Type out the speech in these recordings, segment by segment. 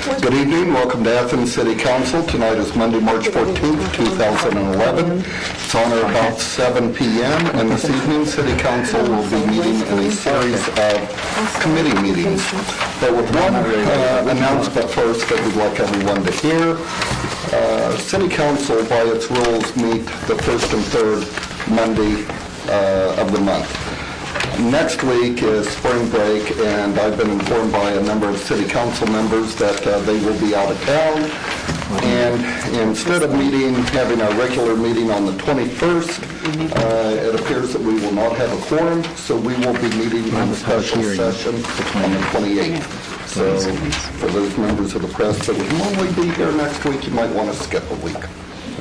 Good evening. Welcome to Athens City Council. Tonight is Monday, March 14th, 2011. It's on or about 7 p.m. and this evening City Council will be meeting in a series of committee meetings. But with one announcement first that we'd like everyone to hear. City Council, by its rules, meet the first and third Monday of the month. Next week is spring break, and I've been informed by a number of city council members that they will be out of town. And instead of having our regular meeting on the 21st, it appears that we will not have a quorum, so we will be meeting in a special session on the 28th. So for those members of the press that would normally be here next week, you might want to skip a week.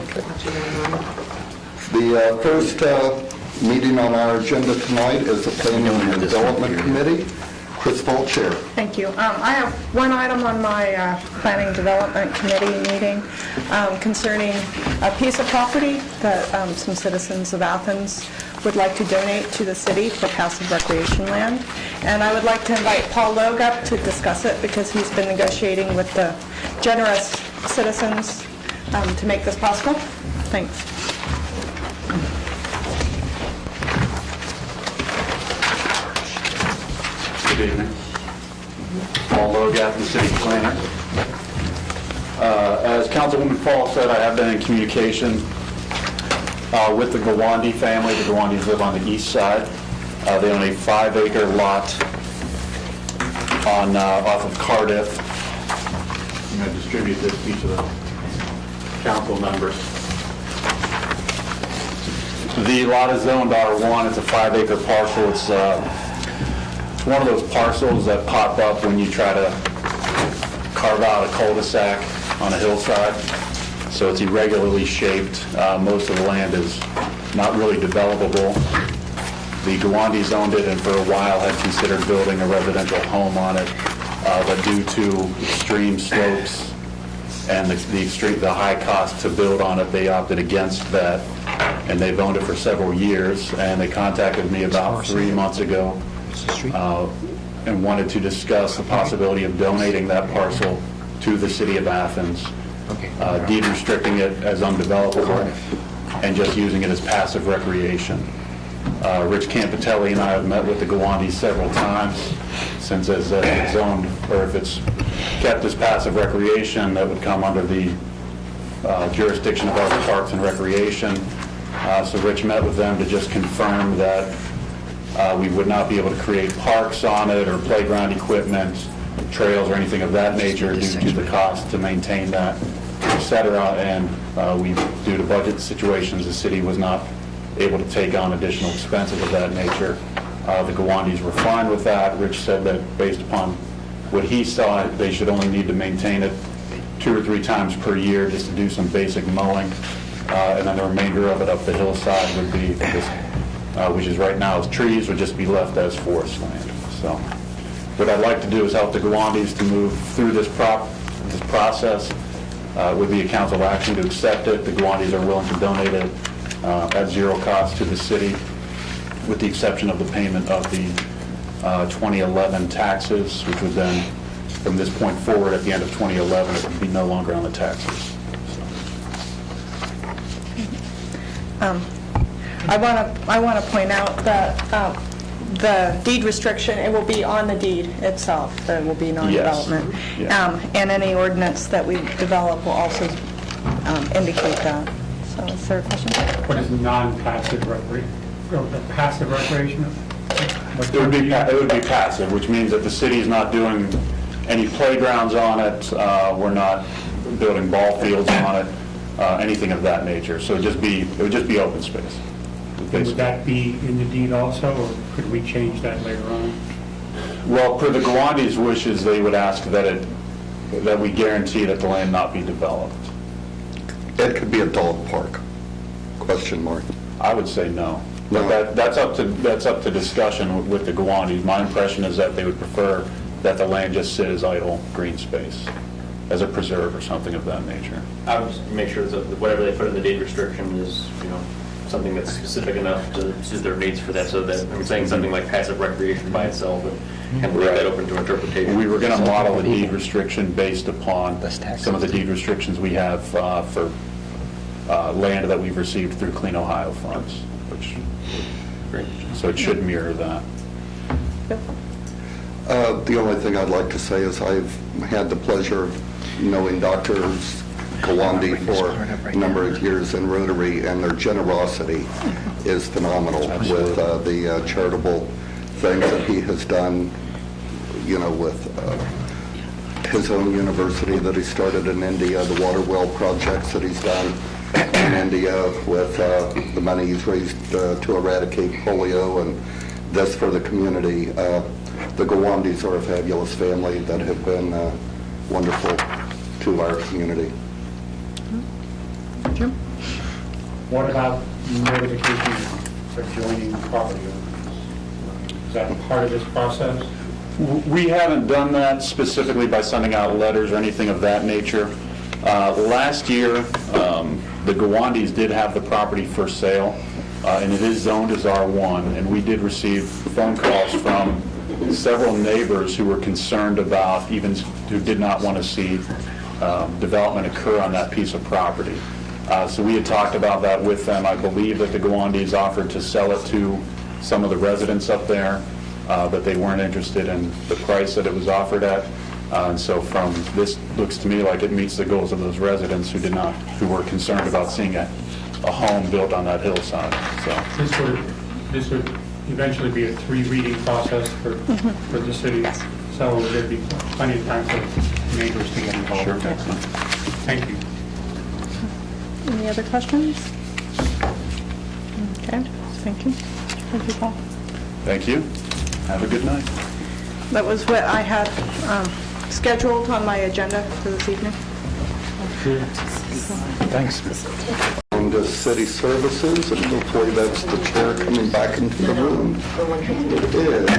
Okay. The first meeting on our agenda tonight is the Planning and Development Committee. Chris Voll, Chair. Thank you. I have one item on my Planning Development Committee meeting concerning a piece of property that some citizens of Athens would like to donate to the city for passive recreation land. And I would like to invite Paul Logue up to discuss it because he's been negotiating with the generous citizens to make this possible. Thanks. Good evening. Paul Logue, Athens City Planner. As Councilwoman Fall said, I have been in communication with the Gawande family. The Gawandes live on the east side. They own a 5-acre lot off of Cardiff. I'm going to distribute this to each of the council members. The lot is zoned R1. It's a 5-acre parcel. It's one of those parcels that pop up when you try to carve out a cul-de-sac on a hillside. So it's irregularly shaped. Most of the land is not really developable. The Gawandes owned it and for a while had considered building a residential home on it, but due to extreme slopes and the high cost to build on it, they opted against that, and they've owned it for several years. And they contacted me about 3 months ago and wanted to discuss the possibility of donating that parcel to the city of Athens, deed restricting it as undevelopable and just using it as passive recreation. Rich Campitelli and I have met with the Gawandes several times since as it's zoned, or if it's kept as passive recreation, that would come under the jurisdiction of our Parks and Recreation. So Rich met with them to just confirm that we would not be able to create parks on it or playground equipment, trails, or anything of that nature due to the cost to maintain that, etc. And due to budget situations, the city was not able to take on additional expenses of that nature. The Gawandes were fine with that. Rich said that based upon what he saw, they should only need to maintain it 2 or 3 times per year just to do some basic mowing. And then the remainder of it up the hillside would be just which is right now is trees, would just be left as forest land. So what I'd like to do is help the Gawandes to move through this process. It would be a council action to accept it. The Gawandes are willing to donate it at zero cost to the city, with the exception of the payment of the 2011 taxes, which would then, from this point forward, at the end of 2011, it would be no longer on the taxes. I want to point out that the deed restriction, it will be on the deed itself. There will be non-development. Yes. Yeah. And any ordinance that we develop will also indicate that. So is there a question? What is non-passive recreation? Passive recreation? It would be passive, which means that the city is not doing any playgrounds on it. We're not building ball fields on it, anything of that nature. So it would just be open space. Would that be in the deed also, or could we change that later on? Well, per the Gawandes' wishes, they would ask that we guarantee that the land not be developed. It could be a dog park, question mark. I would say no. No. But that's up to discussion with the Gawandes. My impression is that they would prefer that the land just sit as idle green space, as a preserve or something of that nature. I would just make sure that whatever they put in the deed restriction is, something that's specific enough to suit their needs for that. So that I'm saying something like passive recreation by itself, but kind of leave that open to interpretation. We were going to model a deed restriction based upon some of the deed restrictions we have for land that we've received through Clean Ohio funds, which, so it should mirror that. The only thing I'd like to say is I've had the pleasure of knowing Dr. Gawande for a number of years in Rotary, and their generosity is phenomenal with the charitable things that he has done, you know, with his own university that he started in India, the water well projects that he's done in India with the money he's raised to eradicate polio, and this for the community. The Gawandes are a fabulous family that have been wonderful to our community. Jim? What about notification for joining property owners? Is that part of this process? We haven't done that specifically by sending out letters or anything of that nature. Last year, the Gawandes did have the property for sale, and it is zoned as R1, and we did receive phone calls from several neighbors who were concerned about, even who did not want to see development occur on that piece of property. So we had talked about that with them. I believe that the Gawandes offered to sell it to some of the residents up there, but they weren't interested in the price that it was offered at. And so from this, looks to me like it meets the goals of those residents who were concerned about seeing a home built on that hillside. So This would eventually be a 3-reading process for the city. Yes. So there'd be plenty of time for neighbors to get involved. Sure. Thank you. Any other questions? Okay, thank you. Thank you, Paul. Thank you. Have a good night. That was what I had scheduled on my agenda for this evening. Thanks. On to city services, and hopefully that's the chair coming back into the room. It is.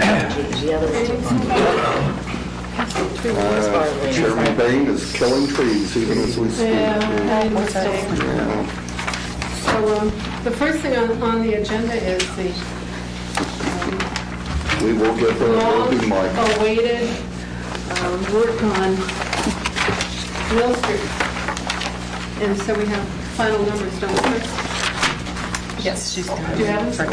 Chairman Bain is killing trees even as we speak. Yeah. So the first thing on the agenda is the We will get her a roving mic. long-awaited work on Mill Street. And so we have final numbers, don't we? Yes, she's done. Do you have them?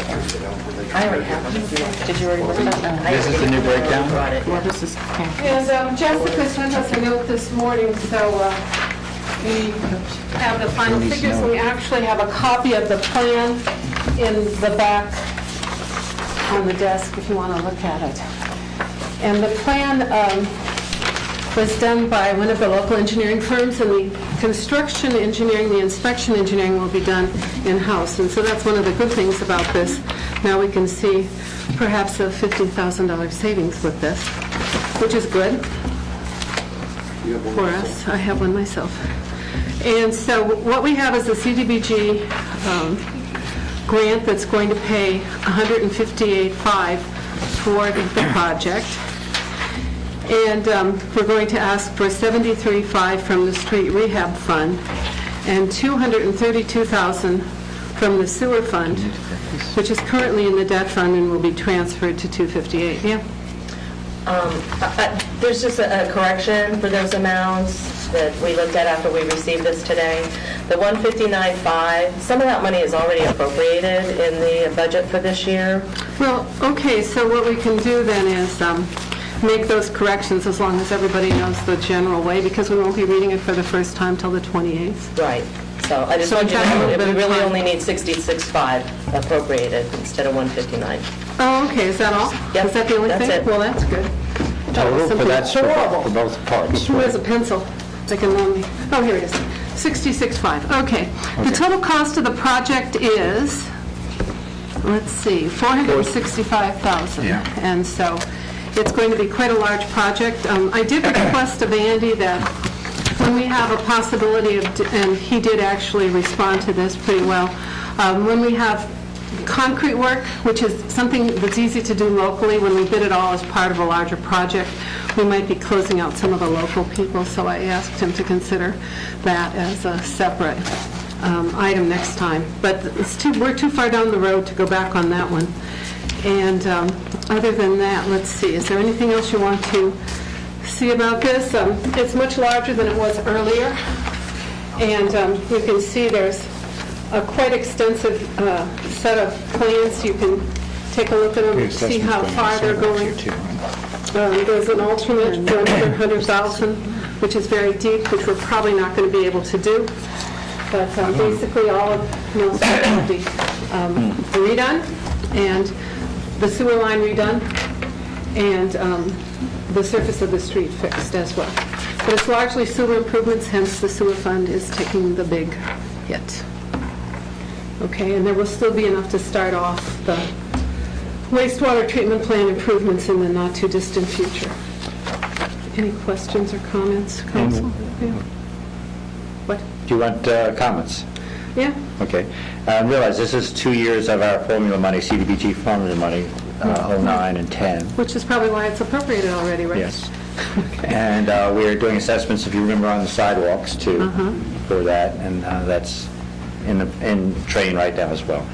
I already have them. Did you already look at them? This is the new breakdown? Well, this is, okay. And Jessica sent us a note this morning, so we have the final figures. We actually have a copy of the plan in the back on the desk if you want to look at it. And the plan was done by one of the local engineering firms, and the construction engineering, the inspection engineering will be done in-house. And so that's one of the good things about this. Now we can see perhaps a $50,000 savings with this, which is good for us. I have one myself. And so what we have is a CDBG grant that's going to pay $158,500 toward the project. And we're going to ask for $73,500 from the street rehab fund and $232,000 from the sewer fund, which is currently in the debt fund and will be transferred to $258,000. Yeah. There's just a correction for those amounts that we looked at after we received this today. The $159,500, some of that money is already appropriated in the budget for this year. Well, okay, so what we can do then is make those corrections as long as everybody knows the general way, because we won't be reading it for the first time till the 28th. Right. So I just So want you to we've got a know little that we bit of really time. only need $66,500 appropriated instead of $159,000. Oh, okay, is that all? Yep, Is that the only that's thing? it. Well, that's good. Total, but that's for Horrible. both parts. Who has a pencil? They can loan me. Oh, here it is. $66,500. Okay. The total cost of the project is, let's see, $465,000. Yeah. And so it's going to be quite a large project. I did request of Andy that when we have a possibility of, and he did actually respond to this pretty well, when we have concrete work, which is something that's easy to do locally, when we bid it all as part of a larger project, we might be closing out some of the local people, so I asked him to consider that as a separate item next time. But we're too far down the road to go back on that one. And other than that, let's see, is there anything else you want to see about this? It's much larger than it was earlier, and you can see there's a quite extensive set of plans. You can take a look at them, see how far they're going. There's an alternate for another 100,000, which is very deep, which we're probably not going to be able to do. But basically, all of Mill Street will be redone, and the sewer line redone, and the surface of the street fixed as well. But it's largely sewer improvements, hence the sewer fund is taking the big hit. Okay, and there will still be enough to start off the wastewater treatment plant improvements in the not-too-distant future. Any questions or comments, Council? Yeah. What? Do you want comments? Yeah? Okay. Realize this is 2 years of our formula money, CDBG formula money, 09 and 10. Which is probably why it's appropriated already, right? Yes. And we're doing assessments, if you remember, on the sidewalks too, for that, and that's in train right now as well.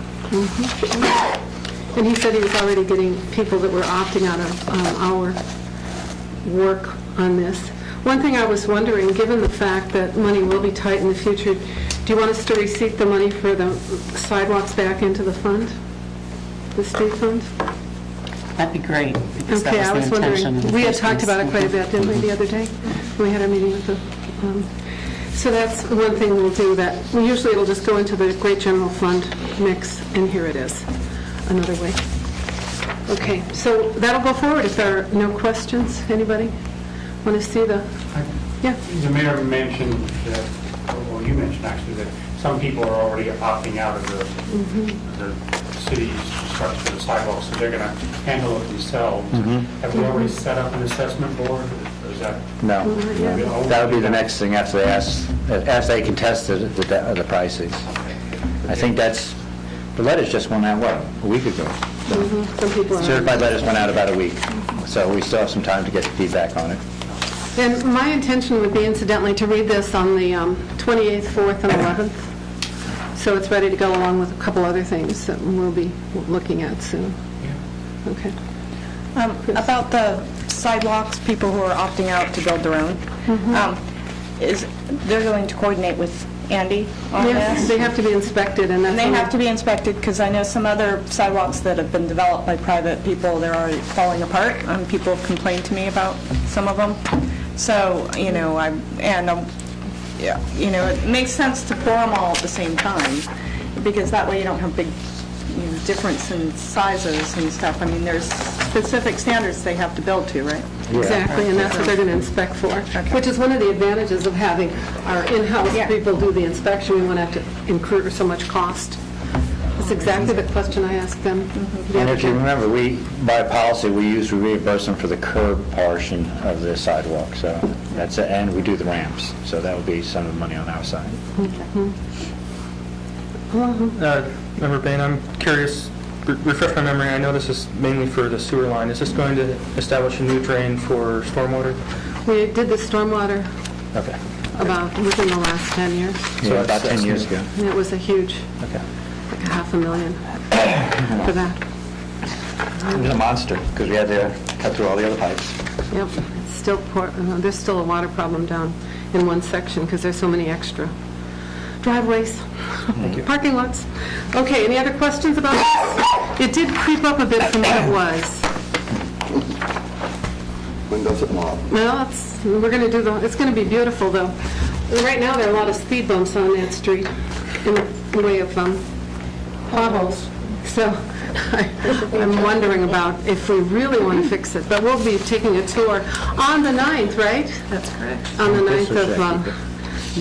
And he said he was already getting people that were opting out of our work on this. One thing I was wondering, given the fact that money will be tight in the future, do you want us to receipt the money for the sidewalks back into the fund, the state fund? That'd be great, because Okay, I that was was the intention. wondering, in the we had first talked place. about it quite a bit, didn't we, the other day? We had our meeting with the, so that's one thing we'll do, that, usually it'll just go into the Great General Fund mix, and here it is, another way. Okay, so that'll go forward if there are no questions. Anybody want to see the, yeah? The mayor mentioned that, or you mentioned actually, that some people are already opting out of the city's structure, the sidewalks, so they're going to handle it themselves. Have we already set up an assessment board, or is that? No. That would be the next thing after they contest the prices. I think that's, the letters just went out, what, a week ago? Some people are. Certified letters went out about a week, so we still have some time to get feedback on it. And my intention would be incidentally to read this on the 28th, 4th, and 11th. So it's ready to go along with a couple other things that we'll be looking at soon. Okay. About the sidewalks, people who are opting out to build their own, they're going to coordinate with Andy on Yes, this? they have to be inspected, and that's... And they have to be inspected, because I know some other sidewalks that have been developed by private people, they're already falling apart. People have complained to me about some of them. So, it makes sense to pour them all at the same time, because that way you don't have big difference in sizes and stuff. I mean, there's specific standards they have to build to, right? Exactly, and that's what they're going to inspect for, which is one of the advantages of having our in-house people do the inspection. We won't have to incur so much cost. That's exactly the question I asked them the And other if you day. remember, by policy, we usually reimburse them for the curb portion of the sidewalk, so that's it, and we do the ramps, so that would be some of the money on our side. Member Bain, I'm curious, refresh my memory, I know this is mainly for the sewer line. Is this going to establish a new drain for stormwater? We did the stormwater Okay. about within the last 10 years, So about 10 years ago. and it was a huge, Okay. like $500,000 for that. It was a monster, because we had to cut through all the other pipes. Yep, it's still there's still a water problem down in one section because there's so many extra driveways, parking lots. Okay, any other questions about this? It did creep up a bit from what it was. When does it mop? Well, we're going to do it's going to be beautiful though. Right now there are a lot of speed bumps on that street in the way of potholes. So I'm wondering about if we really want to fix it, but we'll be taking a tour on the 9th, right? That's correct. On the 9th of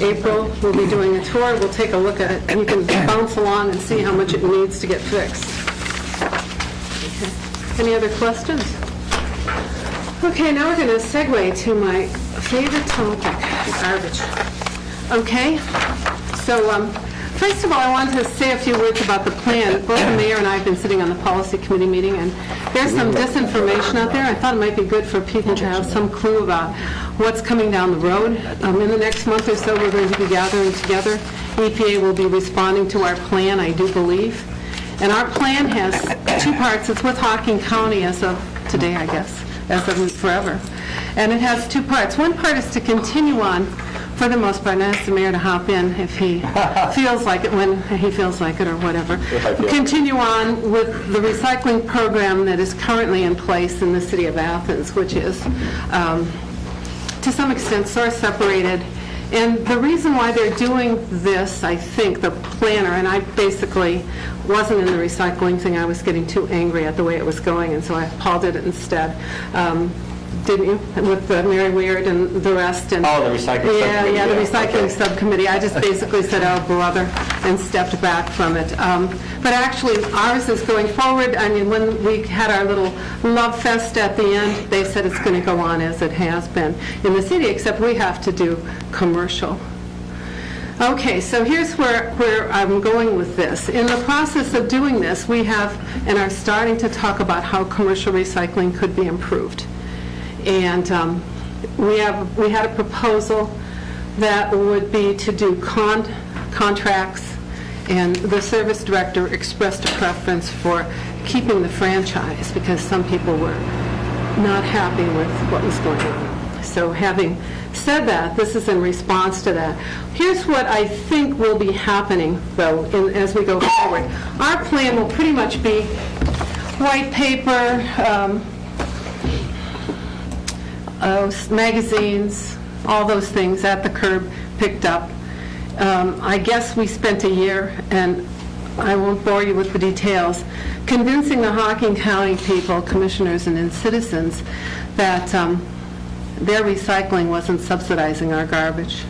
April, we'll be doing a tour, we'll take a look at it, and you can bounce along and see how much it needs to get fixed. Okay. Any other questions? Okay, now we're going to segue to my favorite topic, garbage. Okay, so first of all, I wanted to say a few words about the plan. Both the mayor and I have been sitting on the policy committee meeting, and there's some disinformation out there. I thought it might be good for people to have some clue about what's coming down the road. In the next month or so, we're going to be gathering together. EPA will be responding to our plan, I do believe. And our plan has two parts. It's with Hocking County as of today, I guess, as of forever. And it has two parts. One part is to continue on, for the most part, and ask the mayor to hop in if he feels like it, when he feels like it or whatever. Continue on with the recycling program that is currently in place in the city of Athens, which is, to some extent, source separated. And the reason why they're doing this, I think, the planner, and I basically wasn't in the recycling thing, I was getting too angry at the way it was going, and so Paul did it instead. Didn't you? With Mary Weird and the rest. And Oh, the recycling subcommittee. Yeah, the Yeah, recycling okay. subcommittee. I just basically said, oh, brother, and stepped back from it. But actually, ours is going forward. I mean, when we had our little love fest at the end, they said it's going to go on as it has been in the city, except we have to do commercial. Okay, so here's where I'm going with this. In the process of doing this, we have and are starting to talk about how commercial recycling could be improved. And we had a proposal that would be to do contracts, and the service director expressed a preference for keeping the franchise because some people were not happy with what was going on. So having said that, this is in response to that. Here's what I think will be happening, though, as we go forward. Our plan will pretty much be white paper, magazines, all those things at the curb, picked up. I guess we spent a year, and I won't bore you with the details, convincing the Hocking County people, commissioners and citizens, that their recycling wasn't subsidizing our garbage.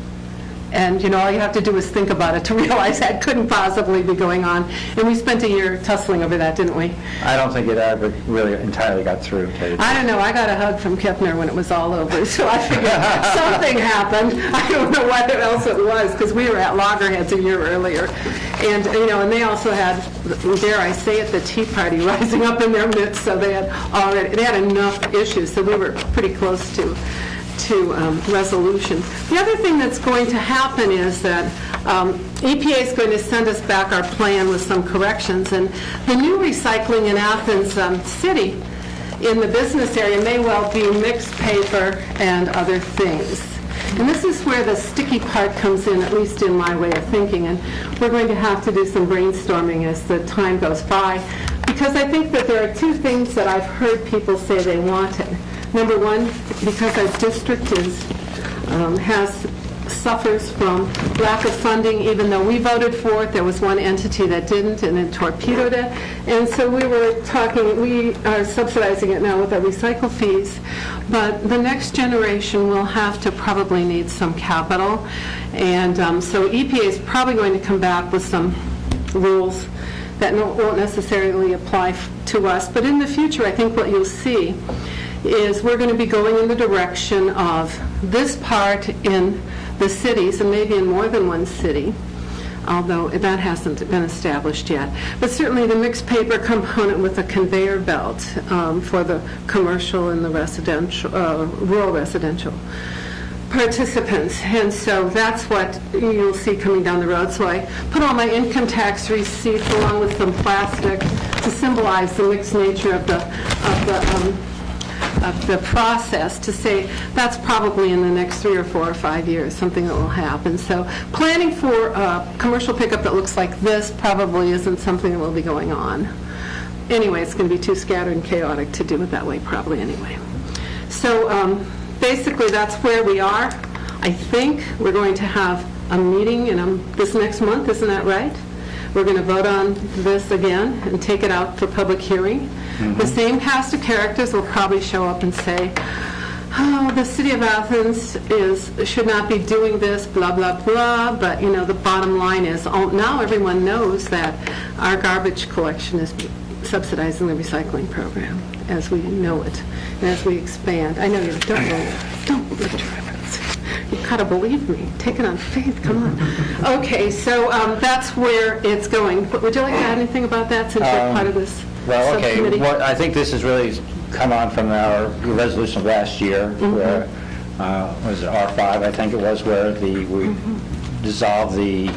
And, you know, all you have to do is think about it to realize that couldn't possibly be going on. And we spent a year tussling over that, didn't we? I don't think it ever really entirely got through. I don't know. I got a hug from Kepner when it was all over, so I figured something happened. I don't know what else it was, because we were at Loggerheads a year earlier. And, you know, and they also had, dare I say it, the Tea Party rising up in their midst, so they had enough issues, so we were pretty close to resolution. The other thing that's going to happen is that EPA is going to send us back our plan with some corrections, and the new recycling in Athens City in the business area may well be mixed paper and other things. And this is where the sticky part comes in, at least in my way of thinking, and we're going to have to do some brainstorming as the time goes by, because I think that there are two things that I've heard people say they wanted. Number one, because our district suffers from lack of funding, even though we voted for it, there was one entity that didn't, and it torpedoed it. And so we are subsidizing it now with our recycle fees, but the next generation will have to probably need some capital. And so EPA is probably going to come back with some rules that won't necessarily apply to us. But in the future, I think what you'll see is we're going to be going in the direction of this part in the cities, and maybe in more than one city, although that hasn't been established yet. But certainly the mixed paper component with a conveyor belt for the commercial and the residential, rural residential participants. And so that's what you'll see coming down the road. So I put all my income tax receipts along with some plastic to symbolize the mixed nature of the process, to say that's probably in the next 3 or 4 or 5 years, something that will happen. So planning for a commercial pickup that looks like this probably isn't something that will be going on. Anyway, it's going to be too scattered and chaotic to do it that way probably anyway. So basically that's where we are. I think we're going to have a meeting this next month, isn't that right? We're going to vote on this again and take it out for public hearing. The same cast of characters will probably show up and say, oh, the city of Athens should not be doing this, blah, blah, blah, but, you know, the bottom line is, now everyone knows that our garbage collection is subsidizing the recycling program as we know it and as we expand. I know you don't lift your eyebrows. You've got to believe me. Take it on faith. Come on. Okay, so that's where it's going. Would you like to add anything about that since you're part of this subcommittee? Well, I think this has really come on from our resolution of last year, where, was it R5, I think it was, where we dissolved the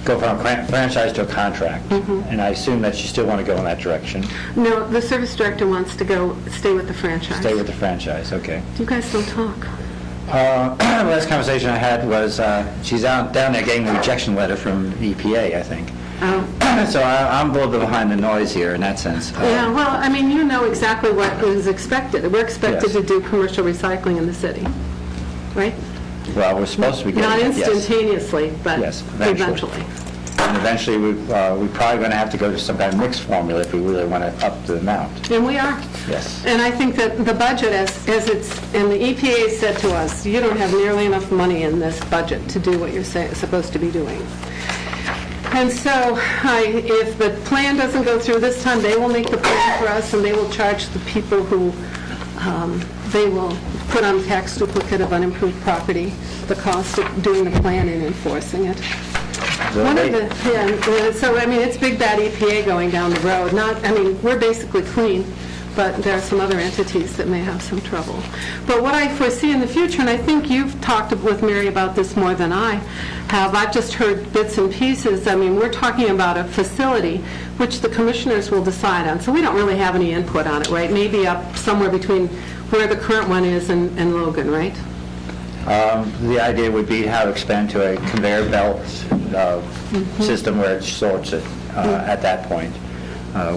go from a franchise to a contract. And I assume that you still want to go in that direction. No, the service director wants to stay with the franchise. Stay with the franchise, okay. You guys don't talk. Last conversation I had was, she's down there getting a rejection letter from EPA, I think. Oh. So I'm a little bit behind the noise here in that sense. Yeah, well, I mean, you know exactly what is expected. We're expected Yes. to do commercial recycling in the city, right? Well, we're supposed to be getting Not it, yes. instantaneously, but Yes, eventually. eventually. And eventually, we're probably going to have to go to some kind of mixed formula if we really want to up the amount. And we are. Yes. And I think that the budget, as it's, and the EPA said to us, you don't have nearly enough money in this budget to do what you're supposed to be doing. And so, if the plan doesn't go through this time, they will make the plan for us, and they will charge the people who, they will put on tax duplicate of unimproved property, the cost of doing the plan and enforcing it. One of the, yeah, so, I mean, it's big bad EPA going down the road. Not, I mean, we're basically clean, but there are some other entities that may have some trouble. But what I foresee in the future, and I think you've talked with Mary about this more than I have, I've just heard bits and pieces. I mean, we're talking about a facility which the commissioners will decide on, so we don't really have any input on it, right? Maybe up somewhere between where the current one is and Logan, right? The idea would be how to expand to a conveyor belt system where it sorts it at that point.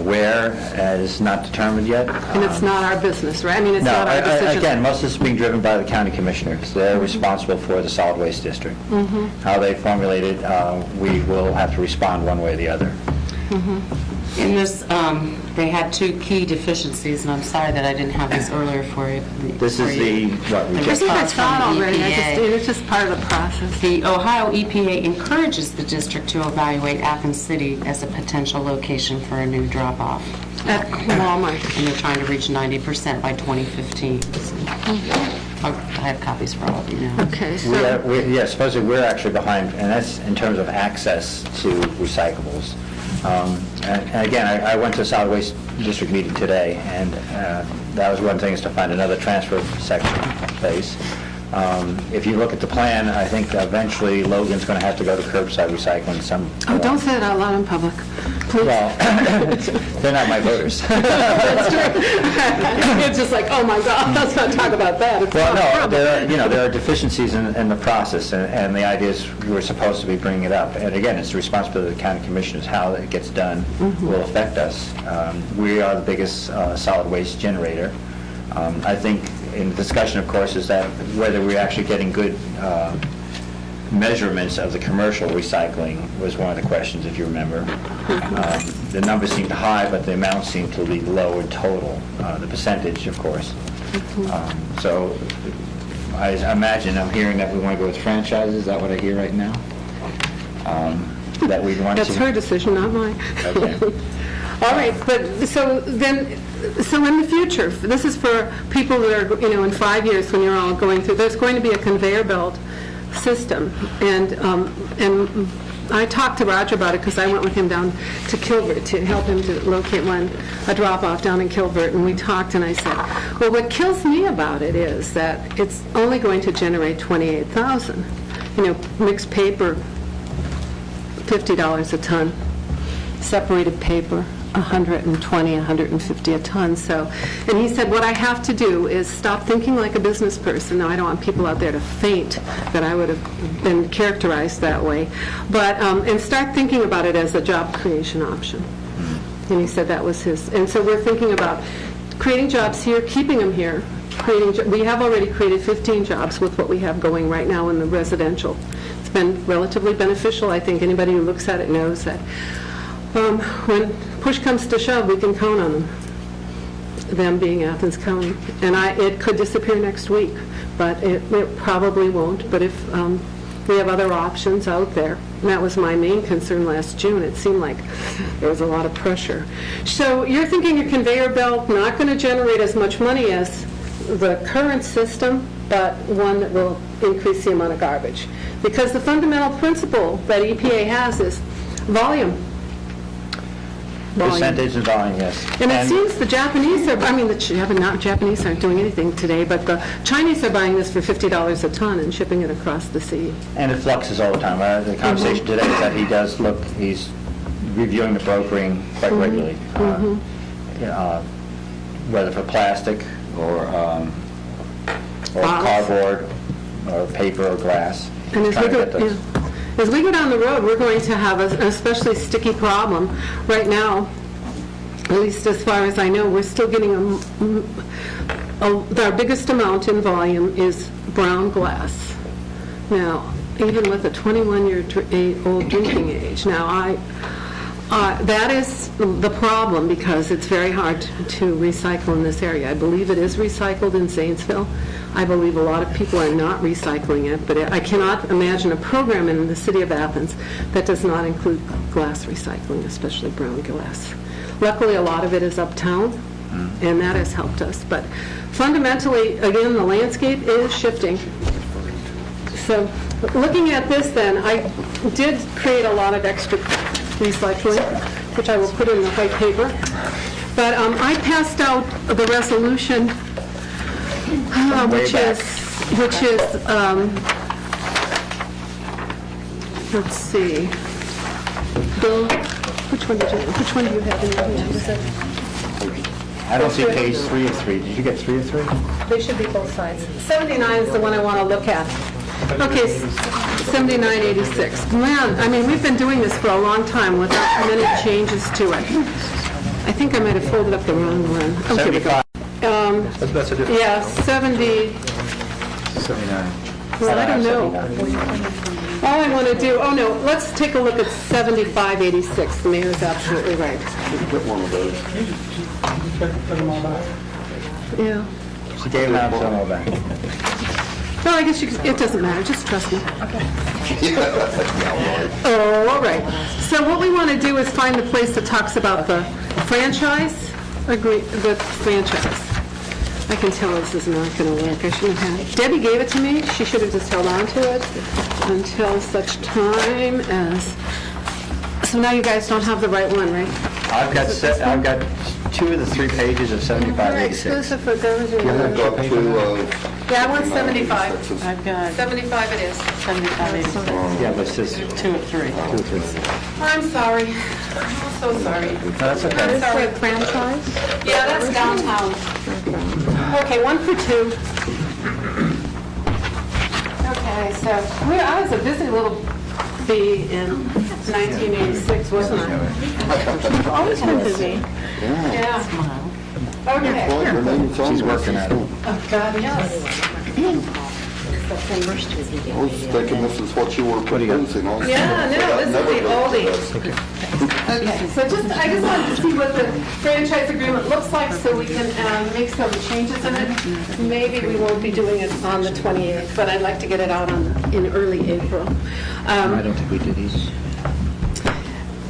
Where is not determined yet. And it's not our business, right? I mean, it's No, not our decision. again, most of this is being driven by the county commissioners. They're responsible for the solid waste district. How they formulate it, we will have to respond one way or the other. In this, they had two key deficiencies, and I'm sorry that I didn't have this earlier for you. This is the, what, The I think rejection? I response saw it from the already. EPA. It's just part of the process. The Ohio EPA encourages the district to evaluate Athens City as a potential location for a new drop-off. At Walmart. And they're trying to reach 90% by 2015. I have copies for all of you now. Okay, so, Yeah, supposedly we're actually behind, and that's in terms of access to recyclables. And again, I went to a solid waste district meeting today, and that was one thing, is to find another transfer section place. If you look at the plan, I think eventually Logan's going to have to go to curbside recycling some. oh, don't say it out loud in public, please. Well, they're not my voters. That's true. It's just like, oh my God, let's not talk about that. It's Well, not a no, problem. there are deficiencies in the process, and the idea is we're supposed to be bringing it up. And again, it's the responsibility of the county commissioners. How it gets done will affect us. We are the biggest solid waste generator. I think in the discussion, of course, is that whether we're actually getting good measurements of the commercial recycling was one of the questions, if you remember. The numbers seemed high, but the amount seemed to be low in total, the percentage, of course. So I imagine, I'm hearing that we want to go with franchises. Is that what I hear right now? That we want to... That's her decision, not mine. Okay. All right, but so then, so in the future, this is for people that are, in 5 years when you're all going through, there's going to be a conveyor belt system. And I talked to Roger about it because I went with him down to Kilbert to help him to locate a drop-off down in Kilbert. And we talked, and I said, well, what kills me about it is that it's only going to generate $28,000. Mixed paper, $50 a ton. Separated paper, $120, $150 a ton. So, and he said, what I have to do is stop thinking like a business person. Now, I don't want people out there to faint that I would have been characterized that way, but and start thinking about it as a job creation option. And he said that was his. And so we're thinking about creating jobs here, keeping them here. We have already created 15 jobs with what we have going right now in the residential. It's been relatively beneficial. I think anybody who looks at it knows that. When push comes to shove, we can count on them being Athens County. And it could disappear next week, but it probably won't. But if we have other options out there, and that was my main concern last June, it seemed like there was a lot of pressure. So you're thinking a conveyor belt not going to generate as much money as the current system, but one that will increase the amount of garbage. Because the fundamental principle that EPA has is volume. Percentage and volume, yes. And it seems the Japanese are, I mean, not Japanese aren't doing anything today, but the Chinese are buying this for $50 a ton and shipping it across the sea. And it fluxes all the time. The conversation today is that he's reviewing the brokering quite regularly. Whether for plastic or Bottles. cardboard or paper or glass. And as Trying we to go, get those. as we go down the road, we're going to have an especially sticky problem. Right now, at least as far as I know, we're still getting our biggest amount in volume is brown glass. Now, even with a 21-year-old drinking age. Now, that is the problem because it's very hard to recycle in this area. I believe it is recycled in Zanesville. I believe a lot of people are not recycling it, but I cannot imagine a program in the city of Athens that does not include glass recycling, especially brown glass. Luckily, a lot of it is uptown, and that has helped us. But fundamentally, again, the landscape is shifting. So looking at this then, I did create a lot of extra recycling, which I will put in the white paper. But I passed out the resolution, which is, let's see, Bill, which one do you have in your hand? Is it- I don't see page 3 of 3. Did you get 3 of 3? They should be both sides. 79 is the one I want to look at. Okay, 7986. Man, I mean, we've been doing this for a long time without many changes to it. I think I might have folded up the wrong one. Okay, we go. 75. That's a different... Yeah, 70, 79. well, I don't know. All I want to do, oh no, let's take a look at 7586. The mayor is absolutely right. Get one of those. Yeah. She gave out some of that. Well, I guess it doesn't matter, just trust me. Oh, all right. So what we want to do is find the place that talks about the franchise, the franchise. I can tell this is not going to work. I shouldn't have. Debbie gave it to me. She should have just held on to it until such time as... So now you guys don't have the right one, right? I've got 2 of the 3 pages of 7586. Exclusive for those who... I've got 2 of... Yeah, I want 75. I've got 75 it is. 75, 86, Yeah, but it's just 2 of 3. 2 of 3. I'm sorry. I'm so sorry. No, that's okay. I'm sorry. Franchise? Yeah, that's downtown. Okay, 1 for 2. Okay, so I was a busy little bee in 1986, wasn't I? Always been busy. Yeah. Okay. Your name's on She's there. working at it. Oh, God, yes. I was thinking this is what you were proposing also. Yeah, no, this is Never the goes to oldie. this. Okay, so I just wanted to see what the franchise agreement looks like so we can make some changes in it. Maybe we won't be doing it on the 28th, but I'd like to get it out in early April. I don't think we did these.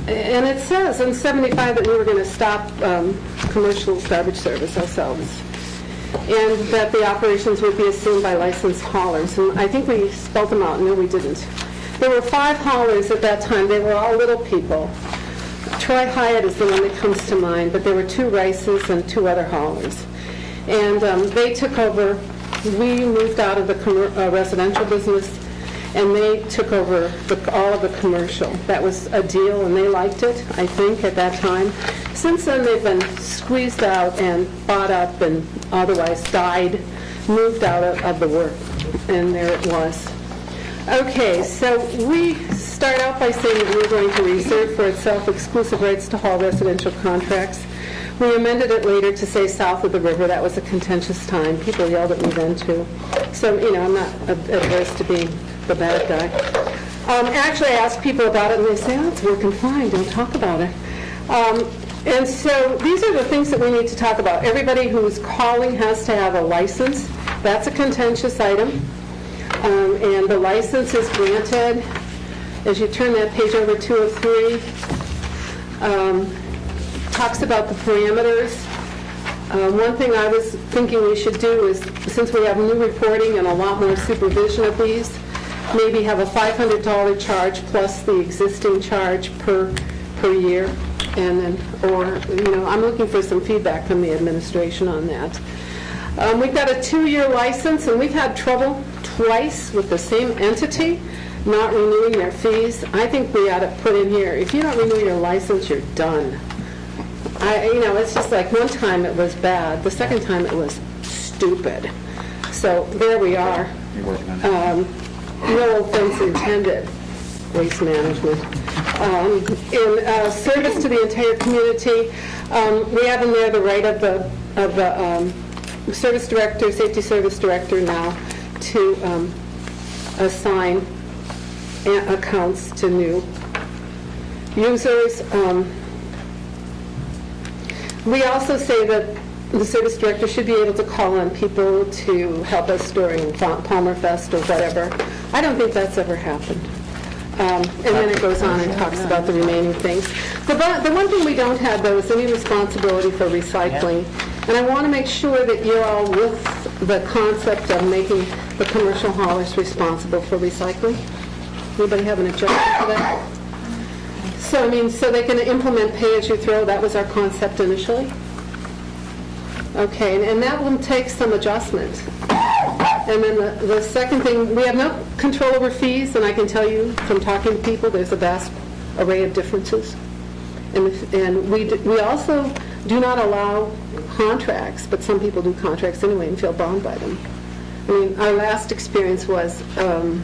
And it says in 75 that we were going to stop commercial garbage service ourselves, and that the operations would be assumed by licensed haulers. And I think we spelled them out. No, we didn't. There were 5 haulers at that time. They were all little people. Troy Hyatt is the one that comes to mind, but there were 2 Rices and 2 other haulers. And they took over. We moved out of the residential business, and they took over all of the commercial. That was a deal, and they liked it, I think, at that time. Since then, they've been squeezed out and bought up and otherwise died, moved out of the work, and there it was. Okay, so we start out by saying that we're going to reserve for itself exclusive rights to haul residential contracts. We amended it later to say south of the river. That was a contentious time. People yelled at me then, too. So, I'm not adverse to being the bad guy. Actually, I asked people about it, and they say, oh, it's working fine, don't talk about it. And so these are the things that we need to talk about. Everybody who's calling has to have a license. That's a contentious item. And the license is granted. As you turn that page over, 2 of 3, talks about the parameters. One thing I was thinking we should do is, since we have new reporting and a lot more supervision of these, maybe have a $500 charge plus the existing charge per year. And then, or, I'm looking for some feedback from the administration on that. We've got a 2-year license, and we've had trouble twice with the same entity not renewing their fees. I think we ought to put in here, if you don't renew your license, you're done. It's just like one time it was bad, the second time it was stupid. So there we are. No offense intended, waste management. In service to the entire community, we have in there the right of the service director, safety service director now to assign accounts to new users. We also say that the service director should be able to call on people to help us during Palmer Fest or whatever. I don't think that's ever happened. And then it goes on and talks about the remaining things. The one thing we don't have, though, is any responsibility for recycling. And I want to make sure that you're all with the concept of making the commercial haulers responsible for recycling. Anybody have an objection to that? So they can implement pay-as-you-throw. That was our concept initially. Okay, and that will take some adjustment. And then the second thing, we have no control over fees, and I can tell you from talking to people, there's a vast array of differences. And we also do not allow contracts, but some people do contracts anyway and feel bound by them. I mean, our last experience was, you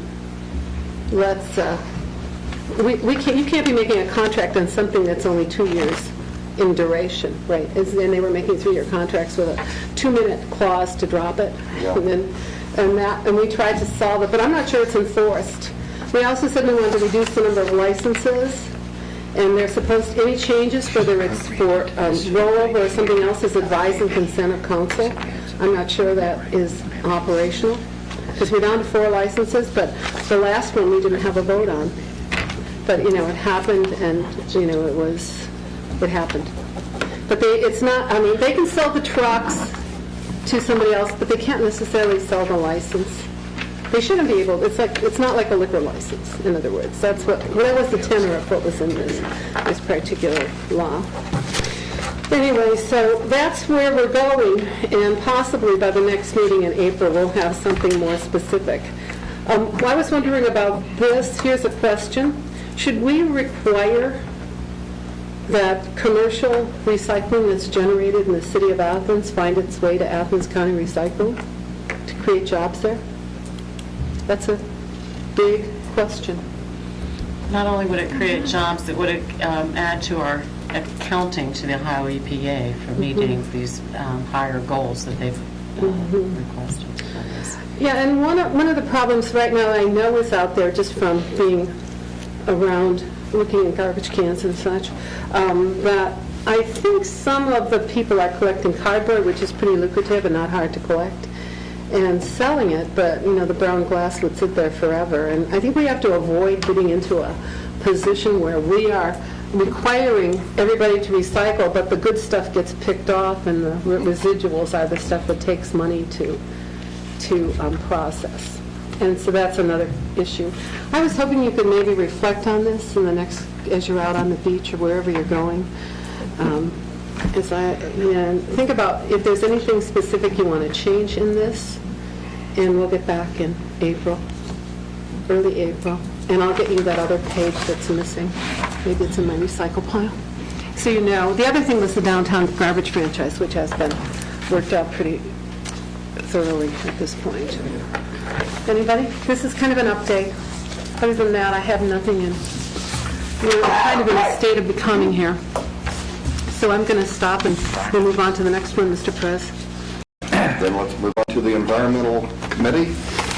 can't be making a contract on something that's only 2 years in duration, right? And they were making 3-year contracts with a 2-minute clause to drop it. Yeah. And we tried to solve it, but I'm not sure it's enforced. We also said we wanted to reduce the number of licenses, and they're supposed, any changes, whether it's for rollover or something else, is advised and consent of council. I'm not sure that is operational, because we're down to 4 licenses, but the last one we didn't have a vote on. But, it happened, and, it happened. But it's not, they can sell the trucks to somebody else, but they can't necessarily sell the license. They shouldn't be able, it's not like a liquor license, in other words. That was the tenor of what was in this particular law. Anyway, so that's where we're going, and possibly by the next meeting in April, we'll have something more specific. I was wondering about this. Here's a question. Should we require that commercial recycling that's generated in the city of Athens find its way to Athens County Recycling to create jobs there? That's a big question. Not only would it create jobs, it would add to our accounting to the Ohio EPA for meeting these higher goals that they've requested for this. Yeah, and one of the problems right now I know is out there just from being around looking at garbage cans and such, that I think some of the people are collecting cardboard, which is pretty lucrative and not hard to collect, and selling it, but the brown glass would sit there forever. And I think we have to avoid getting into a position where we are requiring everybody to recycle, but the good stuff gets picked off and the residuals are the stuff that takes money to process. And so that's another issue. I was hoping you could maybe reflect on this in the next, as you're out on the beach or wherever you're going. Think about if there's anything specific you want to change in this, and we'll get back in April, early April, and I'll get you that other page that's missing. Maybe it's in my recycle pile. So the other thing was the downtown garbage franchise, which has been worked out pretty thoroughly at this point. Anybody? This is kind of an update. Other than that, I have nothing in. We're kind of in a state of becoming here. So I'm going to stop and we'll move on to the next one, Mr. Prez. Then let's move on to the Environmental Committee.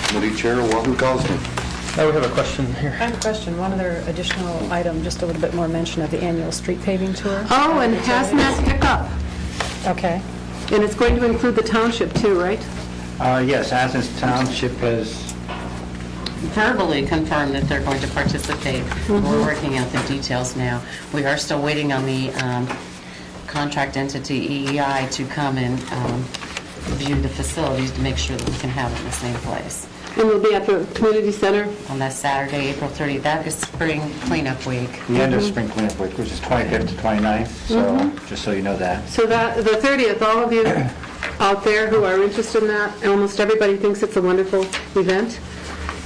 Committee Chair Wahoo Gosney. I would have a question here. I have a question. One other additional item, just a little bit more mention of the annual street paving tour. Oh, and hazmat pickup. Okay. And it's going to include the township too, right? Yes, Athens Township has Verbally confirmed that they're going to participate. We're working out the details now. We are still waiting on the contract entity, EEI, to come and view the facilities to make sure that we can have it in the same place. And we'll be at the community center. On that Saturday, April 30th. That is spring cleanup week. The end of spring cleanup week, which is 25th to 29th, so just so you know that. So that, the 30th, all of you out there who are interested in that, almost everybody thinks it's a wonderful event.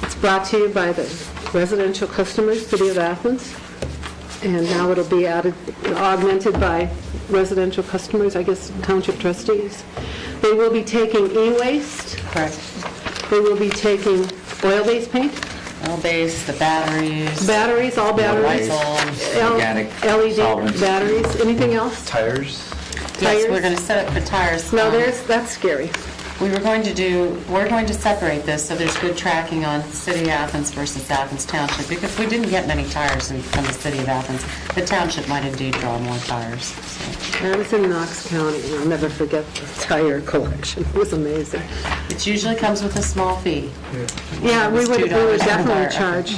It's brought to you by the residential customers, City of Athens, and now it'll be augmented by residential customers, I guess, township trustees. They will be taking e-waste. Correct. They will be taking oil-based paint, All base, the batteries. batteries, all batteries, Lights. Organic LED solvents. batteries, anything else? Tires? Yes, Tires? we're going to set up for tires. No, that's scary. We're going to separate this so there's good tracking on City of Athens versus Athens Township, because we didn't get many tires from the City of Athens. The township might indeed draw more tires. So I was in Knox County, and I'll never forget the tire collection. It was amazing. it usually comes with a small fee. Yeah, we would $2 definitely an hour. charge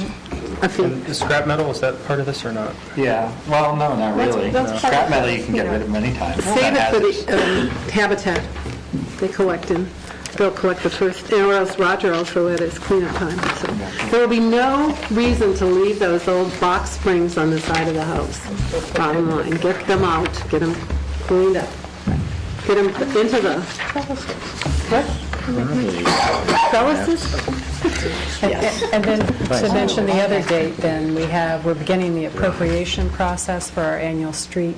a fee. Is scrap metal, is that part of this or not? Yeah, well, no, not really. That's part Scrap of metal it, you can get rid of many times. Save That it for hazardous. the Habitat. They collect in, they'll collect the first, or else Roger will throw it as cleanup time. So there will be no reason to leave those old box springs on the side of the house. Bottom line, get them out, get them cleaned up. Get them into the, And then to mention the other date, then, we're beginning the appropriation process for our annual street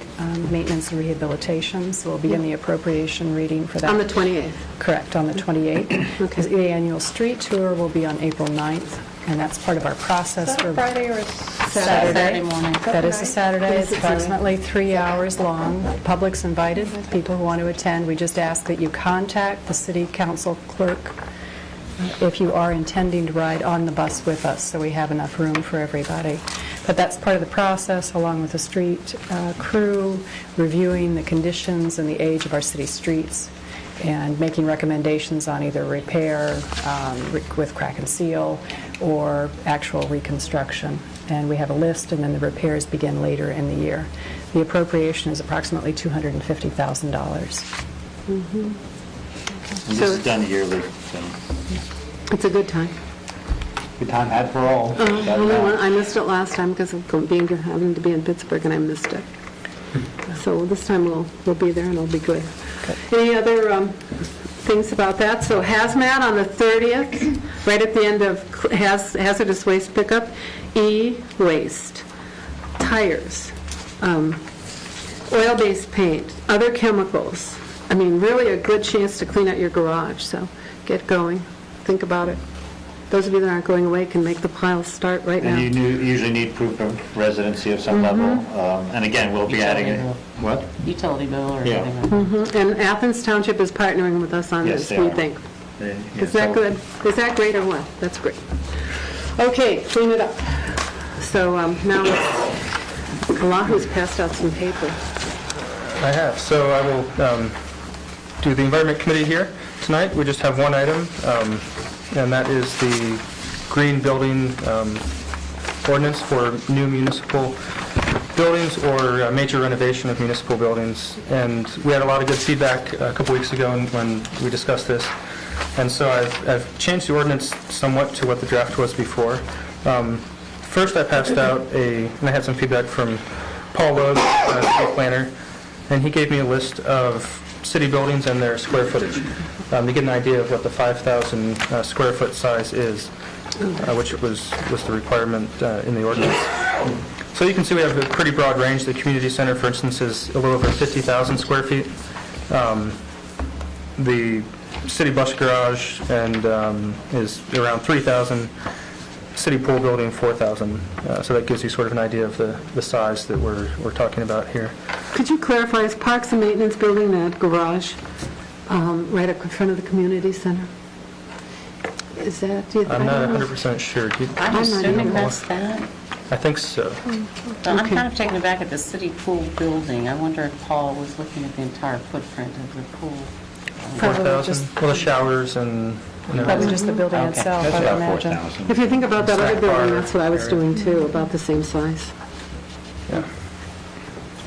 maintenance and rehabilitation. So we'll begin the appropriation reading for that. on the 28th. Correct, on the 28th. Because the annual street tour will be on April 9th, and that's part of our process. for Friday or Saturday morning. That is a Saturday. It's approximately 3 hours long. Public's invited, people who want to attend. We just ask that you contact the city council clerk if you are intending to ride on the bus with us, so we have enough room for everybody. But that's part of the process, along with the street crew, reviewing the conditions and the age of our city streets, and making recommendations on either repair with crack and seal or actual reconstruction. And we have a list, and then the repairs begin later in the year. The appropriation is approximately $250,000. And this is done yearly, so It's a good time. good time had for all. Only one, I missed it last time because of having to be in Pittsburgh, and I missed it. So this time we'll be there, and it'll be good. Any other things about that? So hazmat on the 30th, right at the end of hazardous waste pickup, e-waste, tires, oil-based paint, other chemicals. I mean, really a good chance to clean out your garage, so get going. Think about it. Those of you that aren't going away can make the piles start right now. And you usually need proof of residency of some level. And again, we'll be adding it. What? Utility bill or Yeah. anything. And Athens Township is partnering with us on Yes, this, they we are. think. Yeah, Is that so- good? Is that great or what? That's great. Okay, clean it up. So now, Kalahu's passed out some paper. I have. So I will do the Environment Committee here tonight. We just have one item, and that is the green building ordinance for new municipal buildings or major renovation of municipal buildings. And we had a lot of good feedback a couple weeks ago when we discussed this. And so I've changed the ordinance somewhat to what the draft was before. First, I passed out and I had some feedback from Paul Loeb, city planner, and he gave me a list of city buildings and their square footage to get an idea of what the 5,000 square foot size is, which was the requirement in the ordinance. So you can see we have a pretty broad range. The community center, for instance, is a little over 50,000 square feet. The city bus garage is around 3,000. City pool building, 4,000. So that gives you sort of an idea of the size that we're talking about here. Could you clarify, is Parks and Maintenance building that garage right up in front of the community center? Is that? I'm not 100% sure. I'm not assuming either. that's that. I think so. But I'm Okay. kind of taken aback at the city pool building. I wonder if Paul was looking at the entire footprint of the pool. Probably 4,000. just- Well, the showers and Probably just the building Okay. itself, That's I would about imagine. 4,000. If you think about that other Snack building, bar that's what I was area. doing too, about the same size.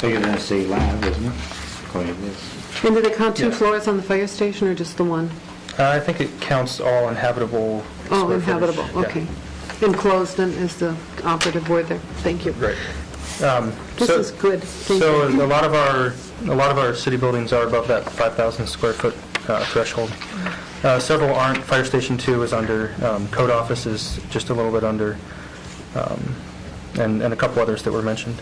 Bigger than a city lab, isn't it? According to this. And do they count two Yeah. floors on the fire station or just the one? I think it counts all inhabitable Oh, square footage. inhabitable, Yeah. okay. Enclosed then is the operative word there. Thank you. Right. This So- is good. Thank So you. a lot of our city buildings are above that 5,000 square foot threshold. Several aren't. Fire Station 2 is under, code office is just a little bit under, and a couple others that were mentioned.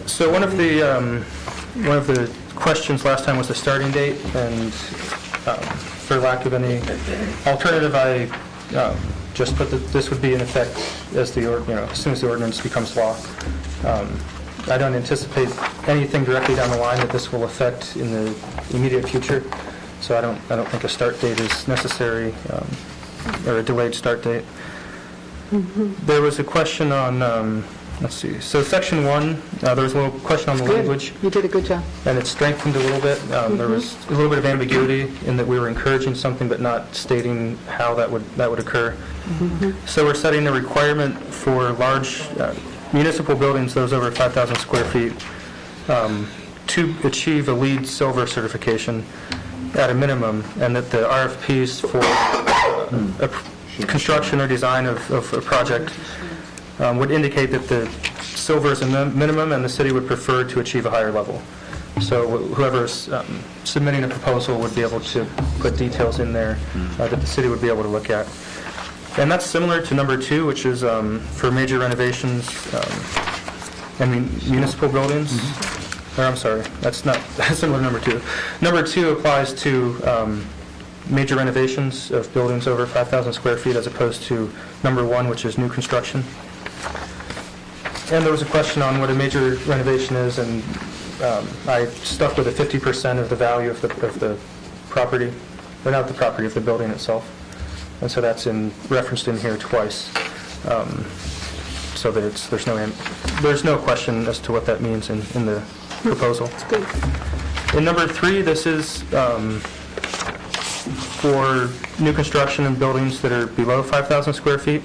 So one of the questions last time was the starting date, and for lack of any alternative, I just put that this would be in effect as as soon as the ordinance becomes law. I don't anticipate anything directly down the line that this will affect in the immediate future, so I don't think a start date is necessary, or a delayed start date. There was a question on, let's see, so section 1, there was a little question on the language, You did a good job. and it's strengthened a little bit. There was a little bit of ambiguity in that we were encouraging something but not stating how that would occur. So we're setting a requirement for large municipal buildings, those over 5,000 square feet, to achieve a LEED Silver certification at a minimum, and that the RFPs for construction or design of a project would indicate that the silver is a minimum and the city would prefer to achieve a higher level. So whoever's submitting a proposal would be able to put details in there that the city would be able to look at. And that's similar to number 2, which is for major renovations and municipal buildings. Or I'm sorry, that's not similar to number 2. Number 2 applies to major renovations of buildings over 5,000 square feet as opposed to number 1, which is new construction. And there was a question on what a major renovation is, and I stuck with the 50% of the value of the property, or not the property, of the building itself. And so that's referenced in here twice, so that there's no question as to what that means in the proposal. Good. In number 3, this is for new construction in buildings that are below 5,000 square feet.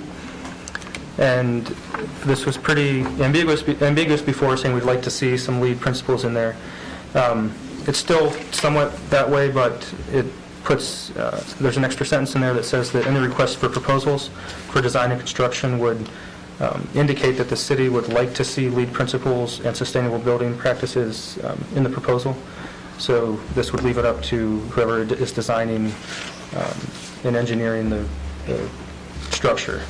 And this was pretty ambiguous before, saying we'd like to see some LEED principles in there. It's still somewhat that way, but it puts, there's an extra sentence in there that says that any request for proposals for design and construction would indicate that the city would like to see LEED principles and sustainable building practices in the proposal. So this would leave it up to whoever is designing and engineering the structure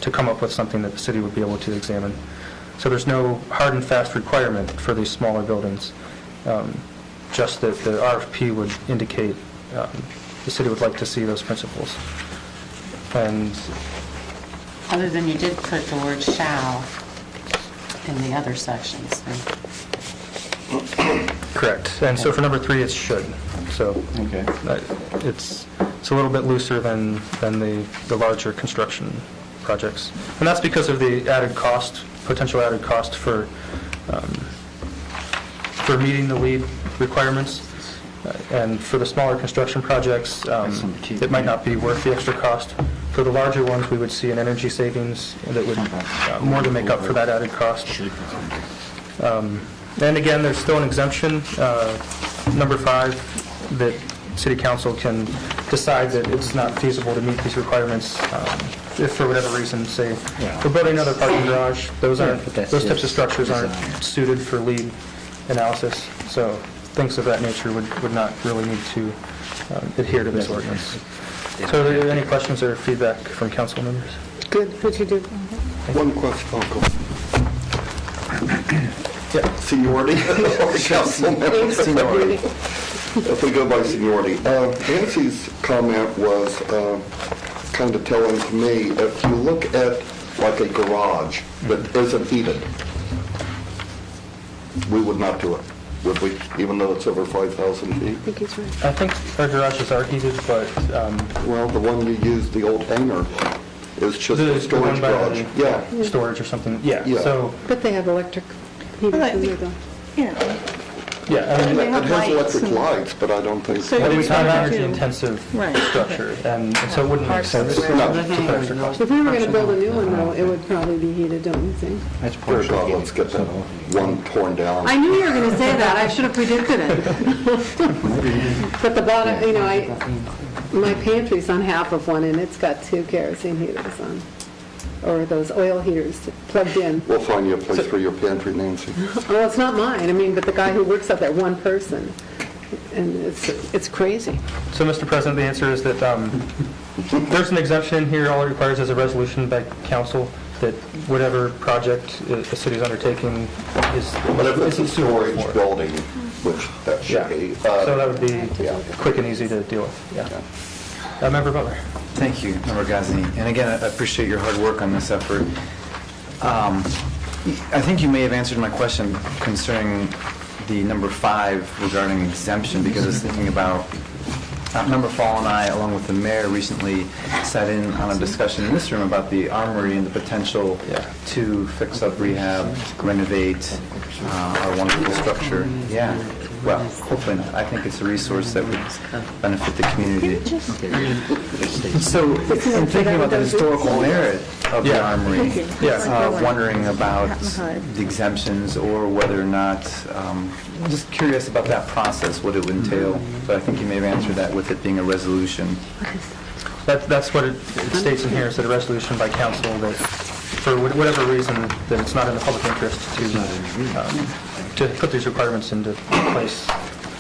to come up with something that the city would be able to examine. So there's no hard and fast requirement for these smaller buildings, just that the RFP would indicate the city would like to see those principles. And Other than you did put the word "shall" in the other sections. correct. And so for number 3, it's should. So it's a little bit looser than the larger construction projects. And that's because of the added cost, potential added cost for meeting the LEED requirements. And for the smaller construction projects, it might not be worth the extra cost. For the larger ones, we would see an energy savings that would more than make up for that added cost. And again, there's still an exemption, number 5, that City Council can decide that it's not feasible to meet these requirements if for whatever reason, say, we're building another parking garage, those types of structures aren't suited for LEED analysis. So things of that nature would not really need to adhere to this ordinance. So are there any questions or feedback from council members? Good, what you did. One question, Yeah, seniority. Council members. Seniority. If we go by seniority. Nancy's comment was kind of telling to me, if you look at like a garage that isn't heated, we would not do it, would we? Even though it's over 5,000 feet? I think he's right. I think our garages are heated, but Well, the one you use, the old hangar, is just the a storage one by garage. the Yeah. storage or something, yeah. Yeah. So, But they have electric heaters in there, though. Yeah. yeah, I mean, They It have has lights electric and- lights, but I don't think. So but you it's not an have to- energy-intensive Right. structure, and so it wouldn't make sense to No. put extra cost. If we were going to build a new one, though, it would probably be heated, don't you think? That's Dear partial. God, let's get that one torn down. I knew you were going to say that. I should have predicted it. But the bottom, My pantry's on half of one, and it's got 2 kerosene heaters on, or those oil heaters plugged in. We'll find you a place for your pantry, Nancy. Well, it's not mine, I mean, but the guy who works up there, one person, and it's crazy. So, Mr. President, the answer is that there's an exemption in here. All it requires is a resolution by council that whatever project a city is undertaking is... But if it's a storage for. building, which that Yeah. should be. So that would be Yeah. quick and easy to deal with, yeah. Member Butler. Thank you, Member Ghazni. And again, I appreciate your hard work on this effort. I think you may have answered my question concerning the number 5 regarding exemption, because I was thinking about, Member Fall and I, along with the mayor, recently sat in on a discussion in this room about the armory and the potential to fix up, rehab, renovate our wonderful structure. Yeah, well, hopefully not. I think it's a resource that would benefit the community. So, in thinking about the historical merit of the armory, wondering about the exemptions or whether or not, just curious about that process, what it would entail. But I think you may have answered that with it being a resolution. That's what it states in here, is that a resolution by council that, for whatever reason, that it's not in the public interest to put these requirements into place.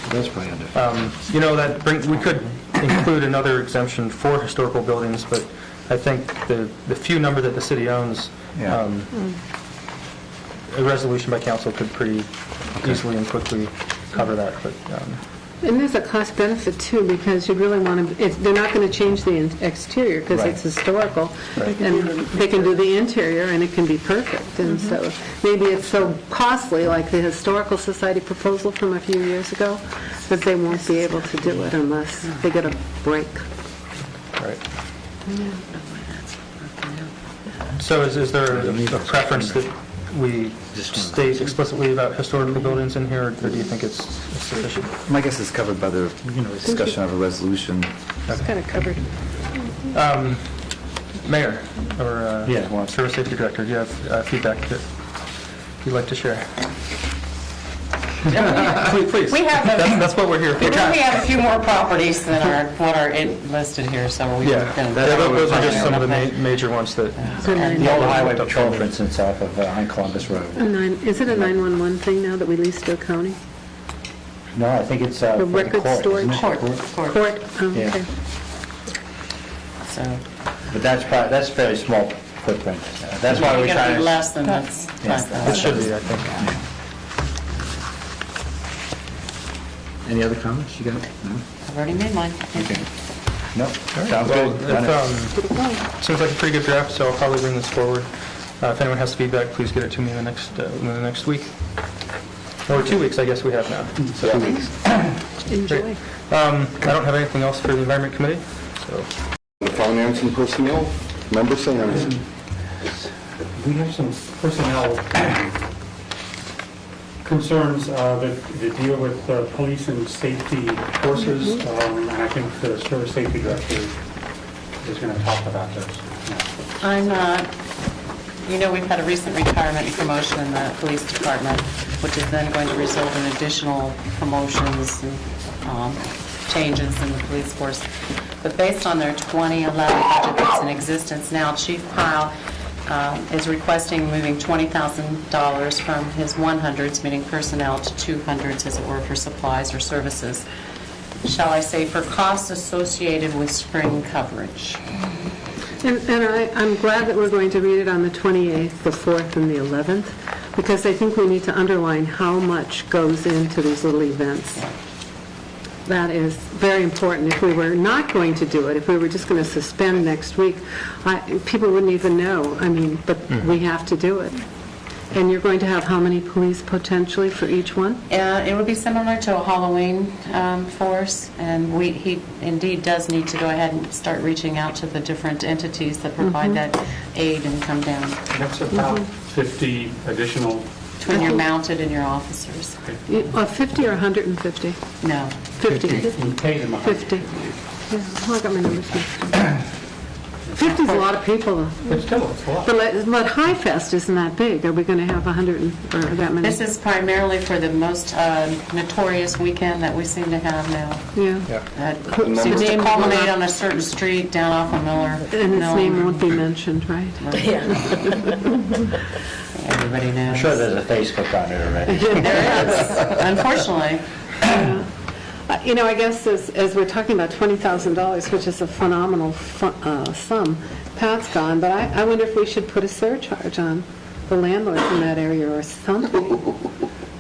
That's probably under. We could include another exemption for historical buildings, but I think the few number that the city owns, a resolution by council could pretty easily and quickly cover that, but... And there's a cost benefit too, because you really want to, they're not going to change the exterior because it's historical. And they can do the interior and it can be perfect. And so maybe it's so costly, like the Historical Society proposal from a few years ago, that they won't be able to do it unless they get a break. Right. So is there a preference that we state explicitly about historical buildings in here, or do you think it's sufficient? My guess is covered by the discussion of a resolution. It's kind of covered. Mayor, or Service Safety Director, do you have feedback that you'd like to share? Please. We have That's what we're here for. We have a few more properties than what are listed here, so we can... Those are just some of the major ones that... The old highway patrol, for instance, off of on Columbus Road. Is it a 911 thing now that we lease to a county? No, I think it's The for record court, storage? isn't it? Court. Court? Oh, Yeah. okay. So... But that's a fairly small footprint. That's why You're we're going to trying be to... less than that's... It should be, I think. Any other comments? You got it? No? I've already made mine. No? Sounds Well, good. Run it. seems like a pretty good draft, so I'll probably bring this forward. If anyone has feedback, please get it to me in the next week. Or 2 weeks, I guess we have now. So 2 weeks. Enjoy. I don't have anything else for the Environment Committee, so... The Finance and Personnel, Member Sands. We have some personnel concerns that deal with police and safety forces, and I think the Service Safety Director is going to talk about those. I'm not, we've had a recent retirement and promotion in the police department, which is then going to result in additional promotions and changes in the police force. But based on their 2011 budget that's in existence now, Chief Pyle is requesting moving $20,000 from his 100s, meaning personnel, to 200s, as it were, for supplies or services. Shall I say, for costs associated with spring coverage. And I'm glad that we're going to read it on the 28th, the 4th, and the 11th, because I think we need to underline how much goes into these little events. That is very important. If we were not going to do it, if we were just going to suspend next week, people wouldn't even know. But we have to do it. And you're going to have how many police potentially for each one? It would be similar to a Halloween force, and he indeed does need to go ahead and start reaching out to the different entities that provide that aid and come down. That's about 50 additional. When you're mounted in your officers. 50 or 150? No. 50. We pay them 50. Yeah, well, I got my numbers mixed up. 50 is a lot of people, though. But still, it's a lot. But High Fest isn't that big. Are we going to have 100 or that many? This is primarily for the most notorious weekend that we seem to have now. Yeah. That seems to culminate on a certain street down off of Miller. And its name won't be mentioned, right? Yeah. Everybody knows. I'm sure there's a Facebook on it already. There is, unfortunately. You know, I guess as we're talking about $20,000, which is a phenomenal sum, Pat's gone, but I wonder if we should put a surcharge on the landlords in that area or something.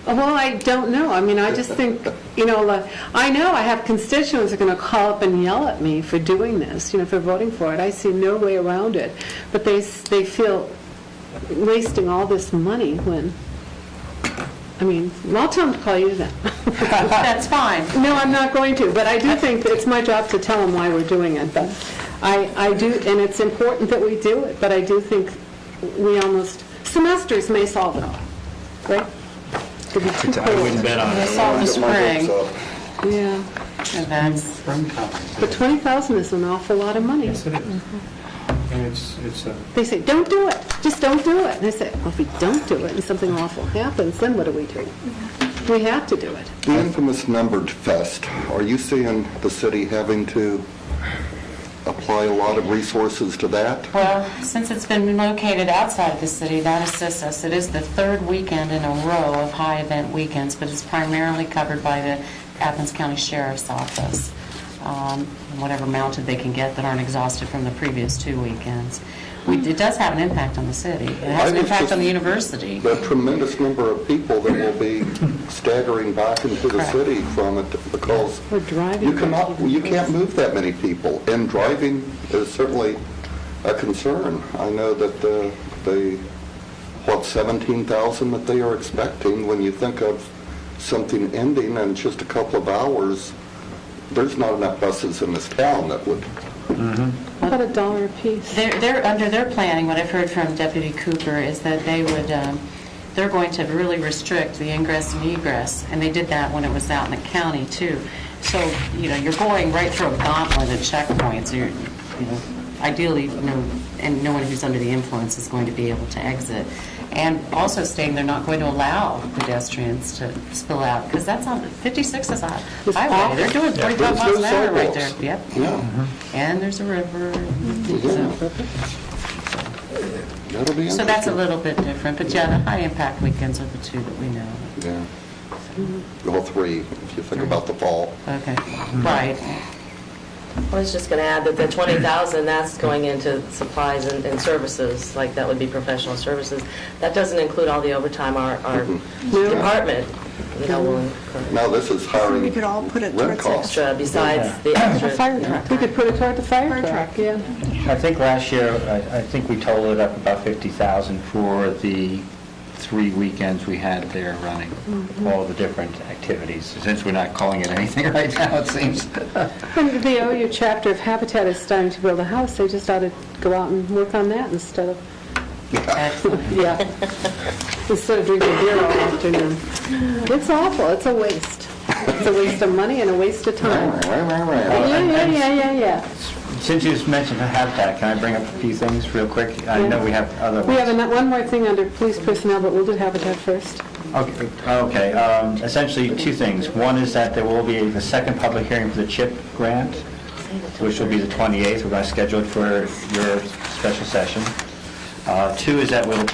Well, I don't know. I mean, I just think, you know, I know I have constituents who are going to call up and yell at me for doing this, you know, for voting for it. I see no way around it. But they feel wasting all this money when, I mean, I'll tell them to call you then. That's fine. No, I'm not going to, but I do think that it's my job to tell them why we're doing it. But I do, and it's important that we do it, but I do think we almost, semesters may solve it all, right? Could be too I wouldn't cold. bet on They it. saw the spring Yeah, events. Spring conference. but 20,000 is an awful lot of money. Yes, it is. And it's They say, don't do it, just don't do it. And I say, well, if we don't do it and something awful happens, then what do? We have to do it. The infamous numbered fest, are you seeing the city having to apply a lot of resources to that? Well, since it's been located outside of the city, that assists us. It is the third weekend in a row of high event weekends, but it's primarily covered by the Athens County Sheriff's Office. Whatever mounted they can get that aren't exhausted from the previous 2 weekends. It does have an impact on the city. It has an impact on the university. The tremendous number of people that will be staggering back into the Correct. city from it because We're driving. you can't move that many people, and driving is certainly a concern. I know that 17,000 that they are expecting, when you think of something ending in just a couple of hours, there's not enough buses in this town that would. About $1 a piece. They're under their planning, what I've heard from Deputy Cooper is that they would, they're going to really restrict the ingress and egress, and they did that when it was out in the county too. So, you know, you're going right through a gauntlet of checkpoints. You're, you know, ideally, no one who's under the influence is going to be able to exit. And also stating they're not going to allow pedestrians to spill out, because that's on, 56 is a highway. They're doing 45 miles an hour right there. Yep. Yeah. And there's a river. That'll be So that's a interesting. little bit different, but yeah, the high impact weekends are the two that we know. Yeah. All three, if you think about the fall. Okay, right. I was just going to add that the 20,000, that's going into supplies and services, like that would be professional services. That doesn't include all the overtime our department, you know, will incur. Now, this is hiring We could all put it rent towards costs. Extra besides the extra. fire truck. We could put it toward the fire truck, yeah. I think last year, I think we totaled it up about 50,000 for the 3 weekends we had there running, all the different activities, since we're not calling it anything right now, it seems. When the OU chapter of Habitat is starting to build a house, they just ought to go out and work on that instead of, Excellent. yeah, instead of drinking beer all afternoon. It's awful, it's a waste. It's a waste of money and a waste of time. Yeah. Since you just mentioned the Habitat, can I bring up a few things real quick? I know we have other We ones. have one more thing under police personnel, but we'll do Habitat first. Okay. Essentially, 2 things. One is that there will be the second public hearing for the CHIP grant, which will be the 28th. We're going to schedule it for your special session. 2 is that we'll,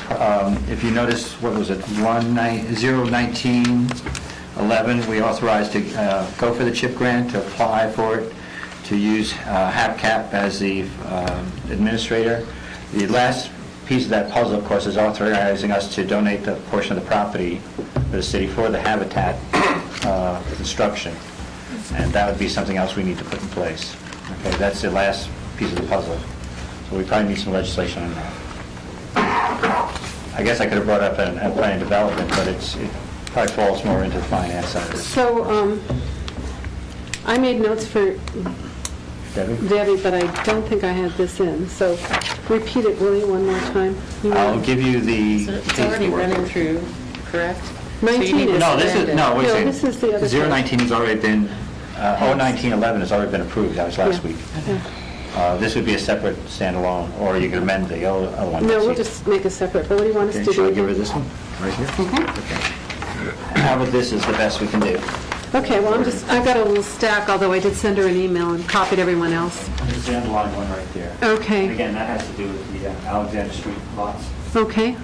if you notice, what was it, 01911, we authorized to go for the CHIP grant, to apply for it, to use HAPCAP as the administrator. The last piece of that puzzle, of course, is authorizing us to donate the portion of the property for the city for the Habitat construction. And that would be something else we need to put in place. Okay, that's the last piece of the puzzle. So we probably need some legislation on that. I guess I could have brought up a planning development, but it probably falls more into the finance side of it. So, I made notes for Debbie, but I don't think I had this in. So repeat it, will you, one more time? I'll give you the... So it's already running through, correct? 19 is... No, this is, no, wait a No, second. this is the other... 019 has already been, 01911 has already been approved, that was last week. This would be a separate standalone, or you could amend the other one. No, we'll just make a separate, but what do you want us Okay, to shall I give her do? this one, right here? Okay. How about this is the best we can do? Okay, well, I've got a little stack, although I did send her an email and copied everyone else. There's the underlined one right there. Okay, Again, that has to do with the Alexander Street lots. okay.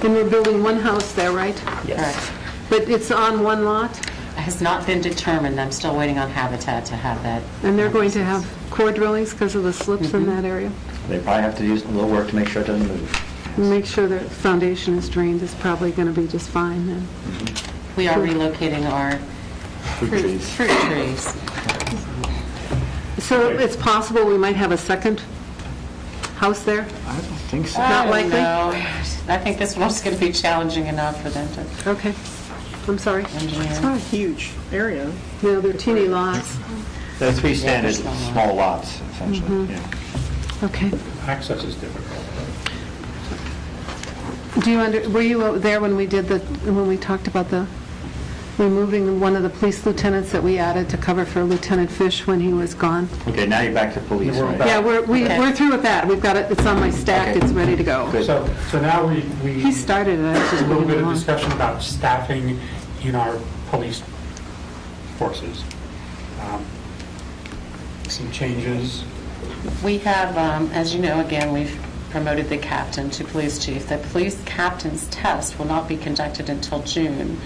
And we're building one house there, right? Correct. But it's on one lot, It has not been determined. I'm still waiting on Habitat to have that. and they're going to have core drillings because of the slips in that area? They probably have to do a little work to make sure it doesn't move. Make sure the foundation is drained is probably going to be just fine then. We are relocating our Fruit trees. fruit trees. So it's possible we might have a second house there? I don't think so. Not I likely? don't know. I think this one's going to be challenging enough for them to Okay, I'm sorry. engineer. Not a huge area. No, they're teeny lots. They're three standard small lots. small lots, essentially. Yeah. Okay. Access is difficult. Were you there when we talked about the removing one of the police lieutenants that we added to cover for Lieutenant Fish when he was gone? Okay, now you're back to police, We're right? back. Yeah, we're Okay. through with that. We've got it, it's on my stack, Okay. it's ready to go. Good. So now we He started it, I was just a little moving bit of along. discussion about staffing in our police forces. Some changes. We have, as you know, again, we've promoted the captain to police chief. The police captain's test will not be conducted until June.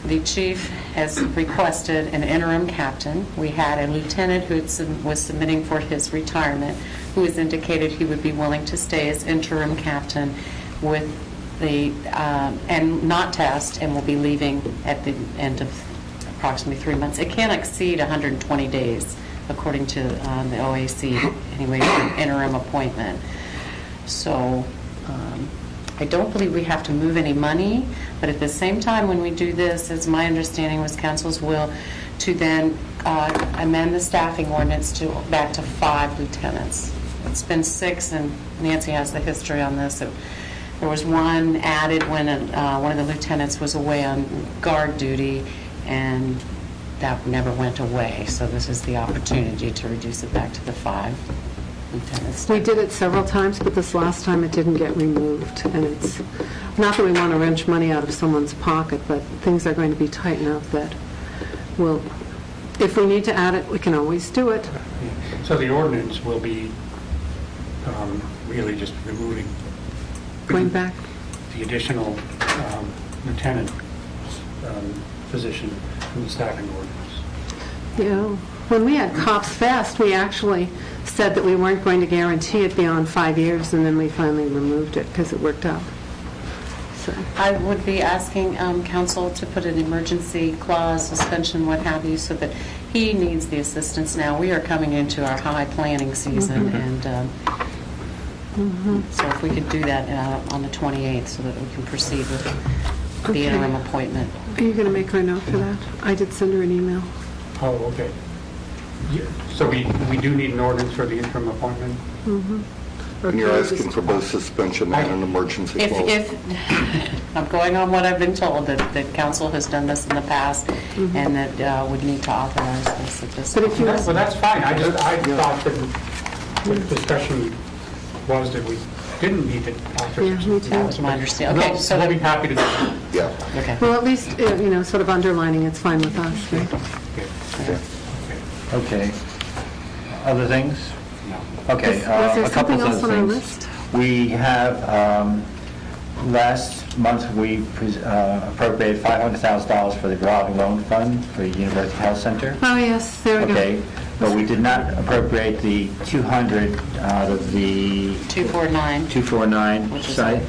The chief has requested an interim captain. We had a lieutenant who was submitting for his retirement, who has indicated he would be willing to stay as interim captain with the, and not test, and will be leaving at the end of approximately 3 months. It can't exceed 120 days, according to the OAC, anyway, for an interim appointment. So I don't believe we have to move any money, but at the same time, when we do this, as my understanding was council's will, to then amend the staffing ordinance to back to 5 lieutenants. It's been 6, and Nancy has the history on this. There was one added when one of the lieutenants was away on guard duty, and that never went away. So this is the opportunity to reduce it back to the 5 lieutenants. We did it several times, but this last time it didn't get removed. And it's, not that we want to wrench money out of someone's pocket, but things are going to be tight enough that we'll, if we need to add it, we can always do it. So the ordinance will be really just removing Going back, the additional lieutenant position from the staffing ordinance. when we had Cops Fest, we actually said that we weren't going to guarantee it beyond 5 years, and then we finally removed it because it worked out. So, I would be asking council to put an emergency clause, suspension, what have you, so that he needs the assistance now. We are coming into our high planning season, and so if we could do that on the 28th, so that we can proceed with the Okay. interim appointment. are you going to make her a note for that? I did send her an email. Oh, okay. So we do need an ordinance for the interim appointment? And you're Okay, asking just- for both suspension and an emergency clause. If, I'm going on what I've been told, that council has done this in the past, and that would need to authorize this at this But if you- Well, that's fine. I thought that the discussion was that we didn't need it. Yeah, me too. That was my understanding. Okay, so We'll be then, happy to do that. Yeah. okay. Well, at least, sort of underlining it's fine with us, right? Okay. Other things? No. Okay, Was there a couple something of else other on our things. list? We have, last month, we appropriated $500,000 for the revolving loan fund for the University Health Center. Oh, yes, there we go. Okay, but we did not appropriate the 200 out of the 249. 249 Which is site,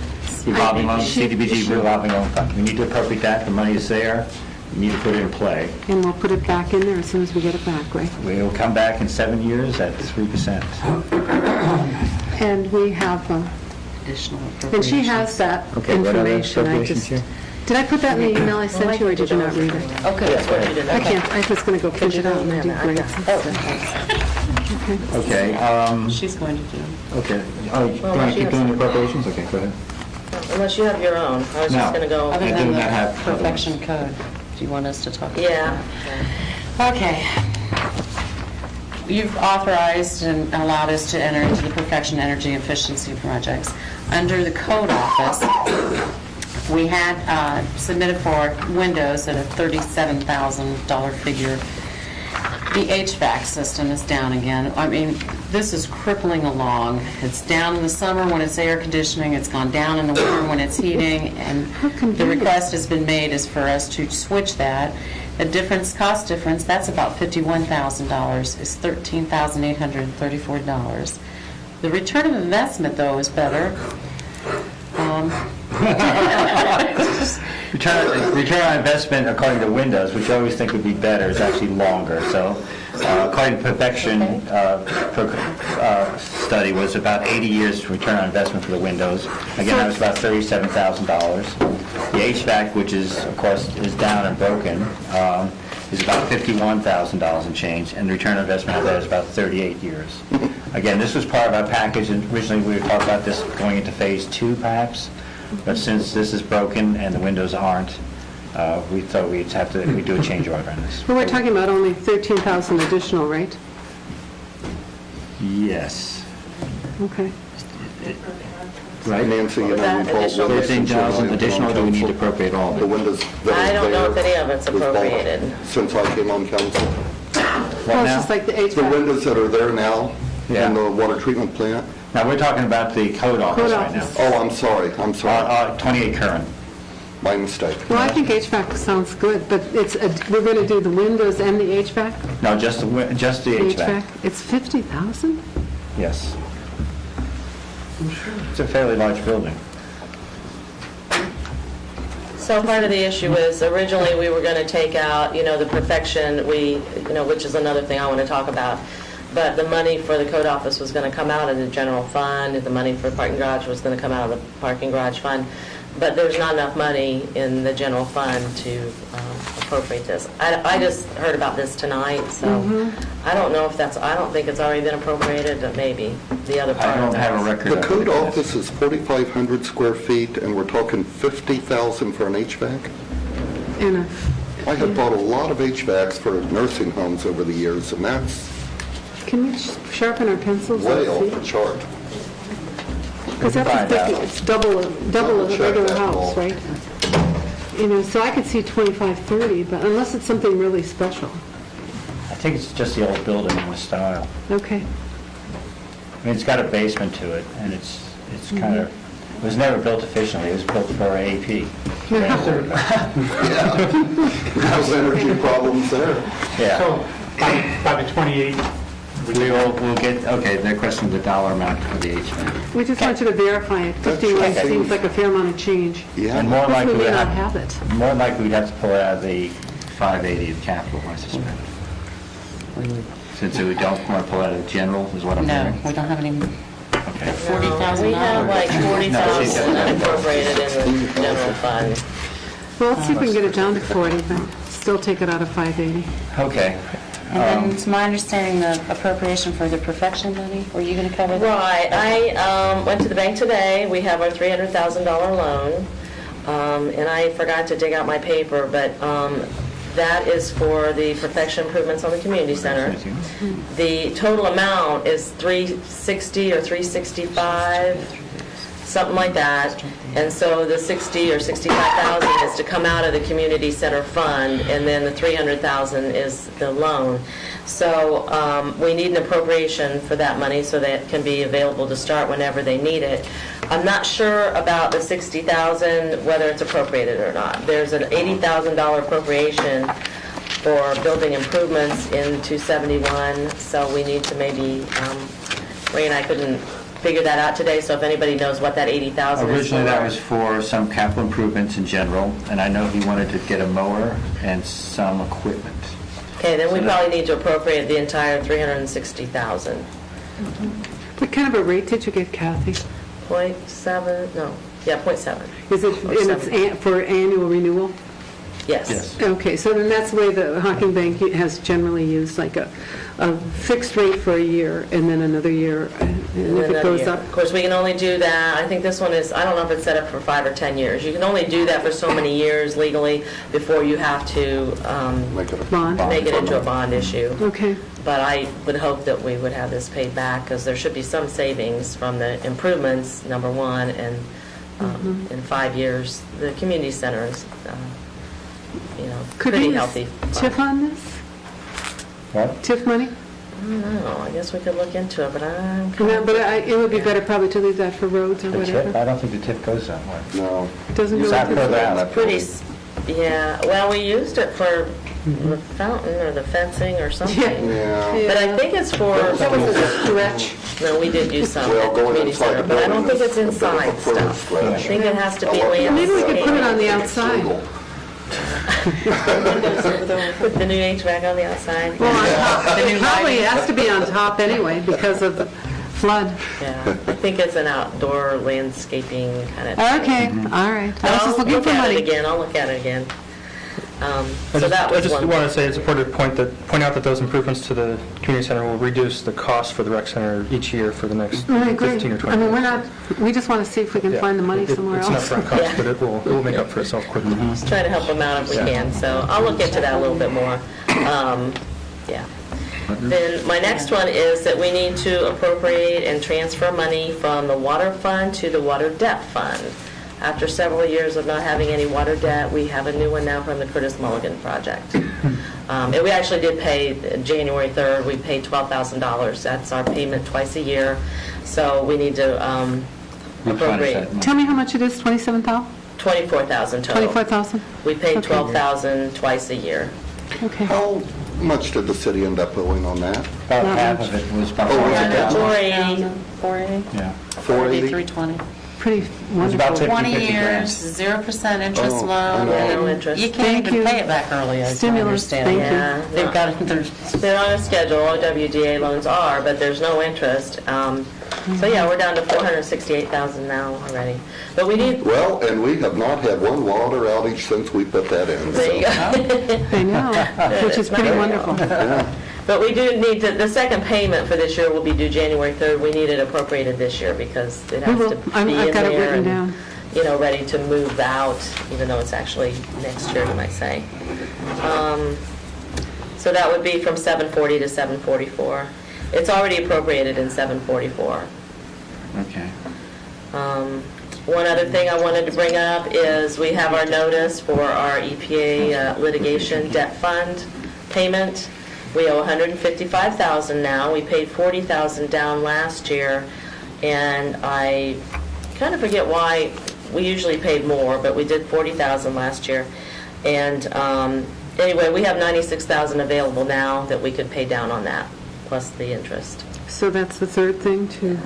revolving loan, She- CDBG revolving loan fund. We need to appropriate that, the money is there, we need to put it in play. And we'll put it back in there as soon as we get it back, right? We will come back in 7 years at 3%. And we have, Additional and appropriations. she has that Okay, what other information. I appropriations just, here? did I put that in the email I sent you, or did you not read it? Okay, that's what you did. I Okay. can't, I was going to go print it out and then do grades and stuff. Okay, She's going to do. okay. Oh, you want to keep doing the appropriations? Okay, go ahead. Unless you have your own. I was No. just going to go, Other I do than the not have other ones. perfection code, do you want us to talk? yeah. Okay. you've authorized and allowed us to enter into the perfection energy efficiency projects. Under the code office, we had submitted for windows at a $37,000 figure. The HVAC system is down again. I mean, this is crippling along. It's down in the summer when it's air conditioning, it's gone down in the winter when it's heating, and the request has been made is for us to switch that. The difference, cost difference, that's about $51,000, is $13,834. The return of investment, though, is better. Return on investment, according to Windows, which I always think would be better, is actually longer. So according to Perfection study, was about 80 years return on investment for the Windows. Again, that was about $37,000. The HVAC, which is, of course, is down and broken, is about $51,000 and change, and the return on investment of that is about 38 years. Again, this was part of our package, and originally we were talking about this going into phase 2 perhaps, but since this is broken and the windows aren't, we thought we'd do a change order on this. Well, we're talking about only 13,000 additional, right? Yes. Okay. Right? Nancy, you know, we that bought additional? windows in 13,000 additional, do we need to council. appropriate all of The it? windows that I are don't know if there any of it's was bought appropriated. Since I came on council. Well, it's now? just like the The HVAC. windows that are there now Yeah. in the water treatment plant. Now, we're talking about the code office right now. office. Oh, I'm sorry, 28 current. my mistake. Well, I think HVAC sounds good, but we're going to do the windows and the HVAC? No, just the HVAC. It's 50,000? Yes. It's a fairly large building. So part of the issue is originally we were going to take out, the perfection, which is another thing I want to talk about. But the money for the code office was going to come out of the general fund, and the money for the parking garage was going to come out of the parking garage fund. But there's not enough money in the general fund to appropriate this. I just heard about this tonight, so I don't know if I don't think it's already been appropriated, but maybe the other part I of don't that. have a record The of code it. office is 4,500 square feet, and we're talking 50,000 for an HVAC? And I have bought a lot of HVACs for nursing homes over the years, and that's can we sharpen our pencils? way off the chart. Because that's Find out. it's double of a Check regular that, house, Paul. right? So I could see 25, 30, but unless it's something really special. I think it's just the old building in the style. Okay. I mean, it's got a basement to it, and it's kind of, it was never built efficiently. It was built for AP. Yeah. How's energy problems there? Yeah. So by the 28th, We'll get, okay, the question of the dollar amount for the HVAC. We just want you to verify it. 51 Okay. seems like a fair amount of change. Yeah. And more likely We may we'd not have, have it. more likely we'd have to pull it out of the 580 of capital, I suspect. Since we don't want to pull it out of the general, is what I'm No, hearing. we don't have any Okay. We have like No, she's got $40,000 that. appropriated in the general fund. Well, let's see if we can get it down to 40, but still take it out of 580. Okay. And then it's my understanding the appropriation for the perfection money, were you going to cover that? Right. I went to the bank today. We have our $300,000 loan. And I forgot to dig out my paper, but that is for the perfection improvements on the community center. The total amount is $360 or $365, something like that. And so the $60,000 or $65,000 is to come out of the community center fund, and then the $300,000 is the loan. So we need an appropriation for that money so that it can be available to start whenever they need it. I'm not sure about the $60,000, whether it's appropriated or not. There's an $80,000 appropriation for building improvements in 271, so we need to maybe, Ray and I couldn't figure that out today, so if anybody knows what that $80,000 is for. Originally, that was for some capital improvements in general, and I know he wanted to get a mower and some equipment. Okay, then we So that- probably need to appropriate the entire $360,000. What kind of a rate did you get, Kathy? 0.7, no, yeah, 0.7. Is it, and it's for annual renewal? Yes. Okay, so then that's the way the Hocking Bank has generally used, like a fixed rate for a year and then another year, and if it goes up. Of course, we can only do that, I think this one is, I don't know if it's set up for 5 or 10 years. You can only do that for so many years legally before you have to Make it a Bond. make it into a bond issue. Okay, But I would hope that we would have this paid back, because there should be some savings from the improvements, number one, and in 5 years, the community center is, could pretty we use healthy. TIF on this? What? TIF money? I don't know, I guess we could look into it, but I'm... No, but it would be better probably to leave that for roads or The tip? whatever. I don't think the tip goes that way. No. Doesn't go It's not into further the... out. Pretty, yeah, well, we used it for the fountain or the fencing or something. Yeah. But I think it's for... That was a stretch. No, we did do some Well, at the going community inside center, the but I don't building think it's is a bit of a inside further stuff. I stretch. think it has to be Maybe we could put it on the landscaping. outside. Put the new HVAC on the outside. Well, on top. It probably has to be on top anyway because of the flood. Yeah, I think it's an outdoor landscaping kind of thing. Okay, all right. I was just looking for I'll money. look at it again. I So that was just one. want to say it's important to point out that those improvements to the community center will reduce the cost for the rec center each year for the next I agree. 15 or 20 I mean, years. we just want to see if we can Yeah. find the money It- somewhere It's an else. upfront cost, Yeah. but it will make up for itself quickly. Just trying to help them out if we can, so I'll look into that a little bit more. Yeah. Then my next one is that we need to appropriate and transfer money from the water fund to the water debt fund. After several years of not having any water debt, we have a new one now from the Curtis Mulligan project. And we actually did pay January 3rd, we paid $12,000. That's our payment twice a year, so we need to appropriate Tell me how much it is, 27,000? $24,000 total. 24,000? We paid Okay. $12,000 twice a year. Okay. How much did the city end up owing on that? About half of it was about... Oh, was it that much? 480. 480? Yeah. 480? 320. Pretty It's about wonderful. 50, 20 grand. years, 0% interest Oh, loan. I know. and No interest. You can't Thank even you. pay it back early, as I Stimulus, understand. thank you. Yeah. They've got, there's They're on a schedule, WDA loans are, but there's no interest. So yeah, we're down to $468,000 now already. But we need, Well, and we have not had one water outage since we put that in. there you go. I know, which is pretty wonderful. But we do need to, the second payment for this year will be due January 3rd. We need it appropriated this year because it We has will. to be I've in got it there written and, down. ready to move out, even though it's actually next year, you might say. So that would be from 740 to 744. It's already appropriated in 744. Okay. One other thing I wanted to bring up is we have our notice for our EPA litigation debt fund payment. We owe $155,000 now. We paid $40,000 down last year, and I kind of forget why. We usually paid more, but we did $40,000 last year. And anyway, we have $96,000 available now that we could pay down on that, plus the interest. So that's the third thing, to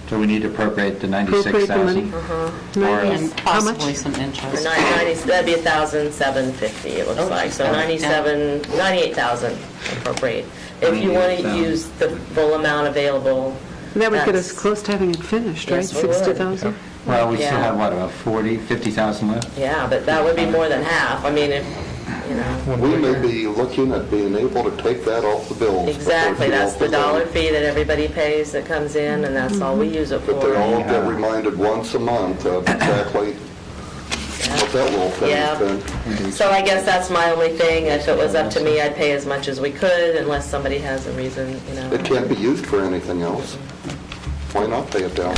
So we need to appropriate the appropriate the money. 96,000? and How much? possibly some For interest. 90, that'd be $1,750, it looks like, so 98,000 appropriate. If you want to 98,000. use the full amount available. That would get us that's- close to having it finished, right? Yes, we would. 60,000? Well, we still Yeah. have, what, about 40, 50,000 left? Yeah, but that would be more than half, I mean, if, We may be looking at being able to take that off the bills. Exactly, that's the dollar fee. fee that everybody pays that comes in, and that's all we use it for. But they all get reminded once a month of exactly what that little thing has Yeah. been. So I guess that's my only thing. If it was up to me, I'd pay as much as we could unless somebody has a reason, It can't be used for anything else. Why not pay it down?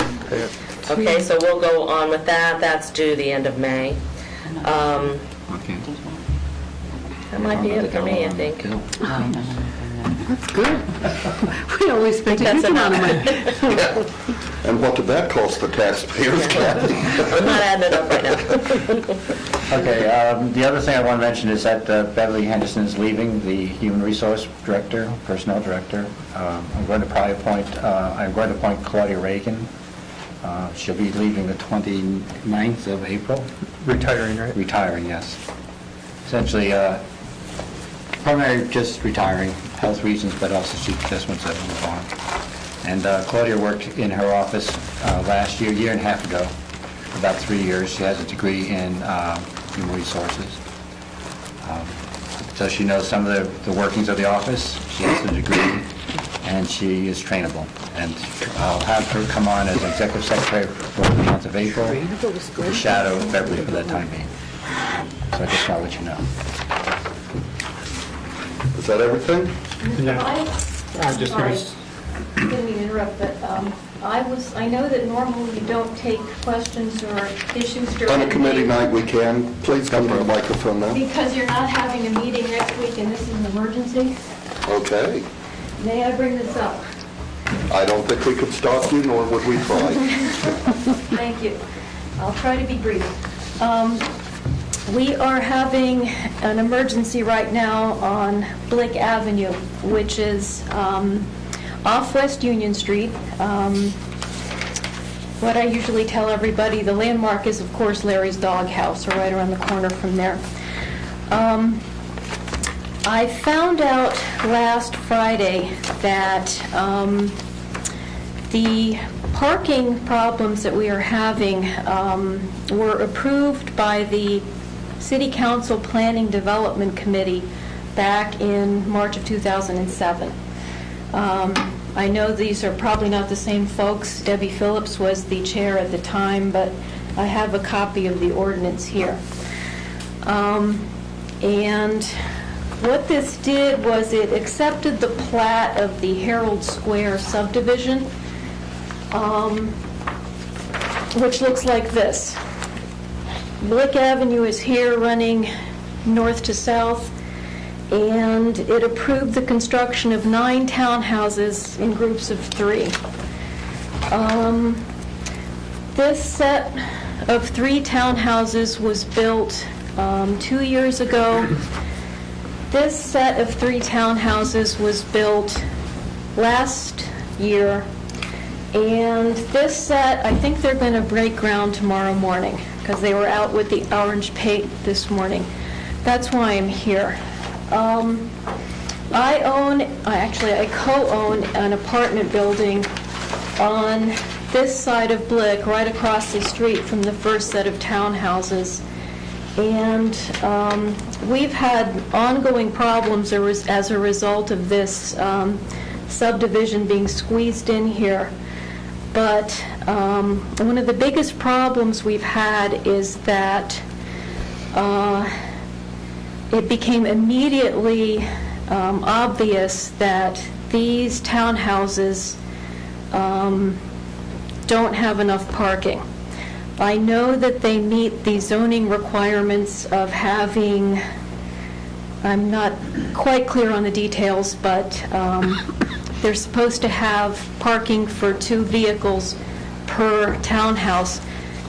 Okay, so we'll go on with that. That's due the end of May. Okay. That might be it for me, I think. That's good. We only spent a That's huge amount of enough. money. And what did that cost the taxpayers, Kathy? I'm not adding it up right now. Okay, the other thing I want to mention is that Beverly Henderson is leaving, the Human Resource Director, Personnel Director. I'm going to appoint Claudia Reagan. She'll be leaving the 29th of April. Retiring, right? Retiring, yes. Essentially, primarily just retiring, health reasons, but also she just wants to move on. And Claudia worked in her office last year and a half ago, about 3 years. She has a degree in human resources. So she knows some of the workings of the office, she has a degree, and she is trainable. And I'll have her come on as executive secretary for the month of April, with a shadow of Beverly for that time being. So I just want to let you know. Is that everything? I'm just Sorry, curious. didn't mean to interrupt, but I know that normally you don't take questions or issues during On the a committee meeting night, we can. Please come to the microphone now. because you're not having a meeting next week and this is an emergency. Okay. May I bring this up? I don't think we could stop you, nor would we try. Thank you. I'll try to be brief. We are having an emergency right now on Blick Avenue, which is off West Union Street. What I usually tell everybody, the landmark is, of course, Larry's Doghouse, or right around the corner from there. I found out last Friday that the parking problems that we are having were approved by the City Council Planning Development Committee back in March of 2007. I know these are probably not the same folks. Debbie Phillips was the chair at the time, but I have a copy of the ordinance here. And what this did was it accepted the plat of the Herald Square subdivision, which looks like this. Blick Avenue is here running north to south, and it approved the construction of 9 townhouses in groups of 3. This set of 3 townhouses was built 2 years ago. This set of 3 townhouses was built last year, and this set, I think they're going to break ground tomorrow morning, because they were out with the orange paint this morning. That's why I'm here. I co-own an apartment building on this side of Blick, right across the street from the first set of townhouses. And we've had ongoing problems as a result of this subdivision being squeezed in here. But one of the biggest problems we've had is that it became immediately obvious that these townhouses don't have enough parking. I know that they meet the zoning requirements of having, I'm not quite clear on the details, but they're supposed to have parking for 2 vehicles per townhouse,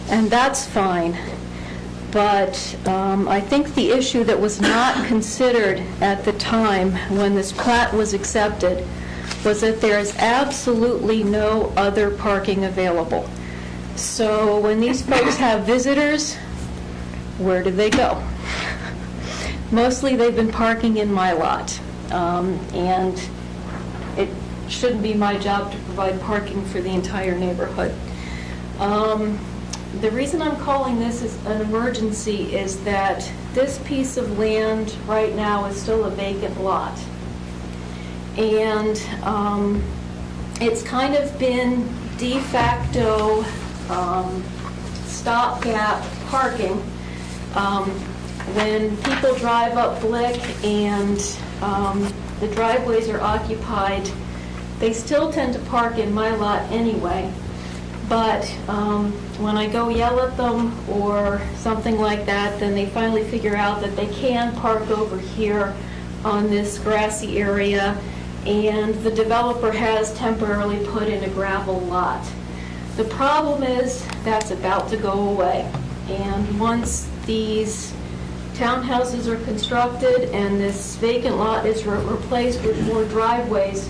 and that's fine. But I think the issue that was not considered at the time when this plat was accepted was that there is absolutely no other parking available. So when these folks have visitors, where do they go? Mostly they've been parking in my lot, and it shouldn't be my job to provide parking for the entire neighborhood. The reason I'm calling this an emergency is that this piece of land right now is still a vacant lot. And it's kind of been de facto stopgap parking. When people drive up Blick and the driveways are occupied, they still tend to park in my lot anyway. But when I go yell at them or something like that, then they finally figure out that they can park over here on this grassy area, and the developer has temporarily put in a gravel lot. The problem is that's about to go away. And once these townhouses are constructed and this vacant lot is replaced with more driveways,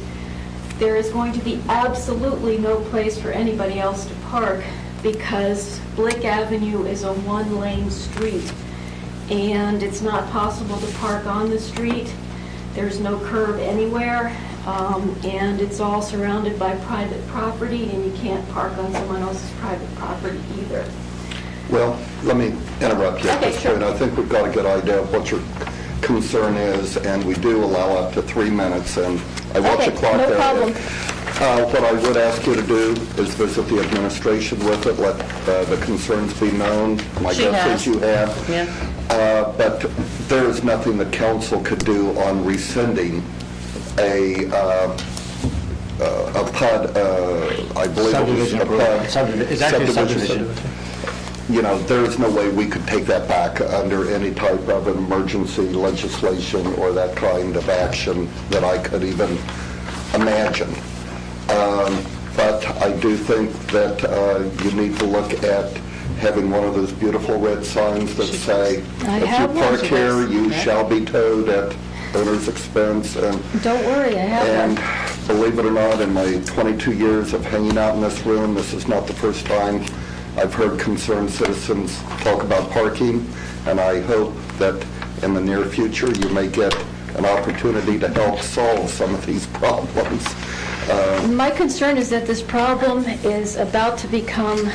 there is going to be absolutely no place for anybody else to park, because Blick Avenue is a 1-lane street, and it's not possible to park on the street. There's no curb anywhere, and it's all surrounded by private property, and you can't park on someone else's private property either. Well, let me interrupt you at Okay, this sure. point. I think we've got a good idea of what you're concern is, and we do allow up to 3 minutes, and I watch the Okay, clock no there. problem. What I would ask you to do is visit the administration with it, let the concerns be known. My She guess has. is you have. Yeah. But there is nothing the council could do on rescinding a PUD, I believe it was Subdivision a approval. PUD. It's actually a subdivision. You know, there is no way we could take that back under any type of emergency legislation or that kind of action that I could even imagine. But I do think that you need to look at having one of those beautiful red signs that say, I if you have one. park here, you shall be towed at owner's expense. And Don't worry, I have and one. believe it or not, in my 22 years of hanging out in this room, this is not the first time I've heard concerned citizens talk about parking, and I hope that in the near future, you may get an opportunity to help solve some of these problems. My concern is that this problem is about to become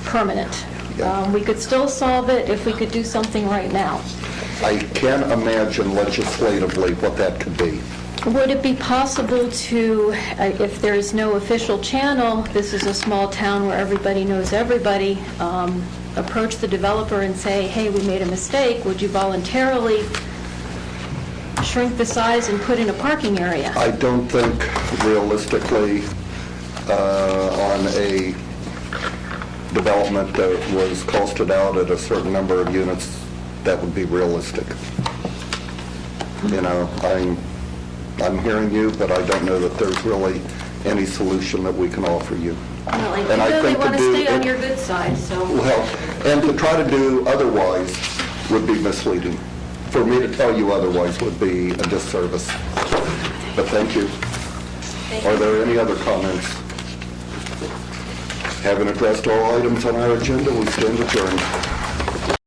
permanent. Yeah. We could still solve it if we could do something right now. I can't imagine legislatively what that could be. Would it be possible to, if there is no official channel, this is a small town where everybody knows everybody, approach the developer and say, hey, we made a mistake, would you voluntarily shrink the size and put in a parking area? I don't think realistically on a development that was costed out at a certain number of units, that would be realistic. You know, I'm hearing you, but I don't know that there's really any solution that we can offer you. Well, And I I really think to want to do stay on it- your good side, so. Well, and to try to do otherwise would be misleading. For me to tell you otherwise would be a disservice. But thank you. Are there any other comments? Having addressed all items on our agenda, we stand adjourned.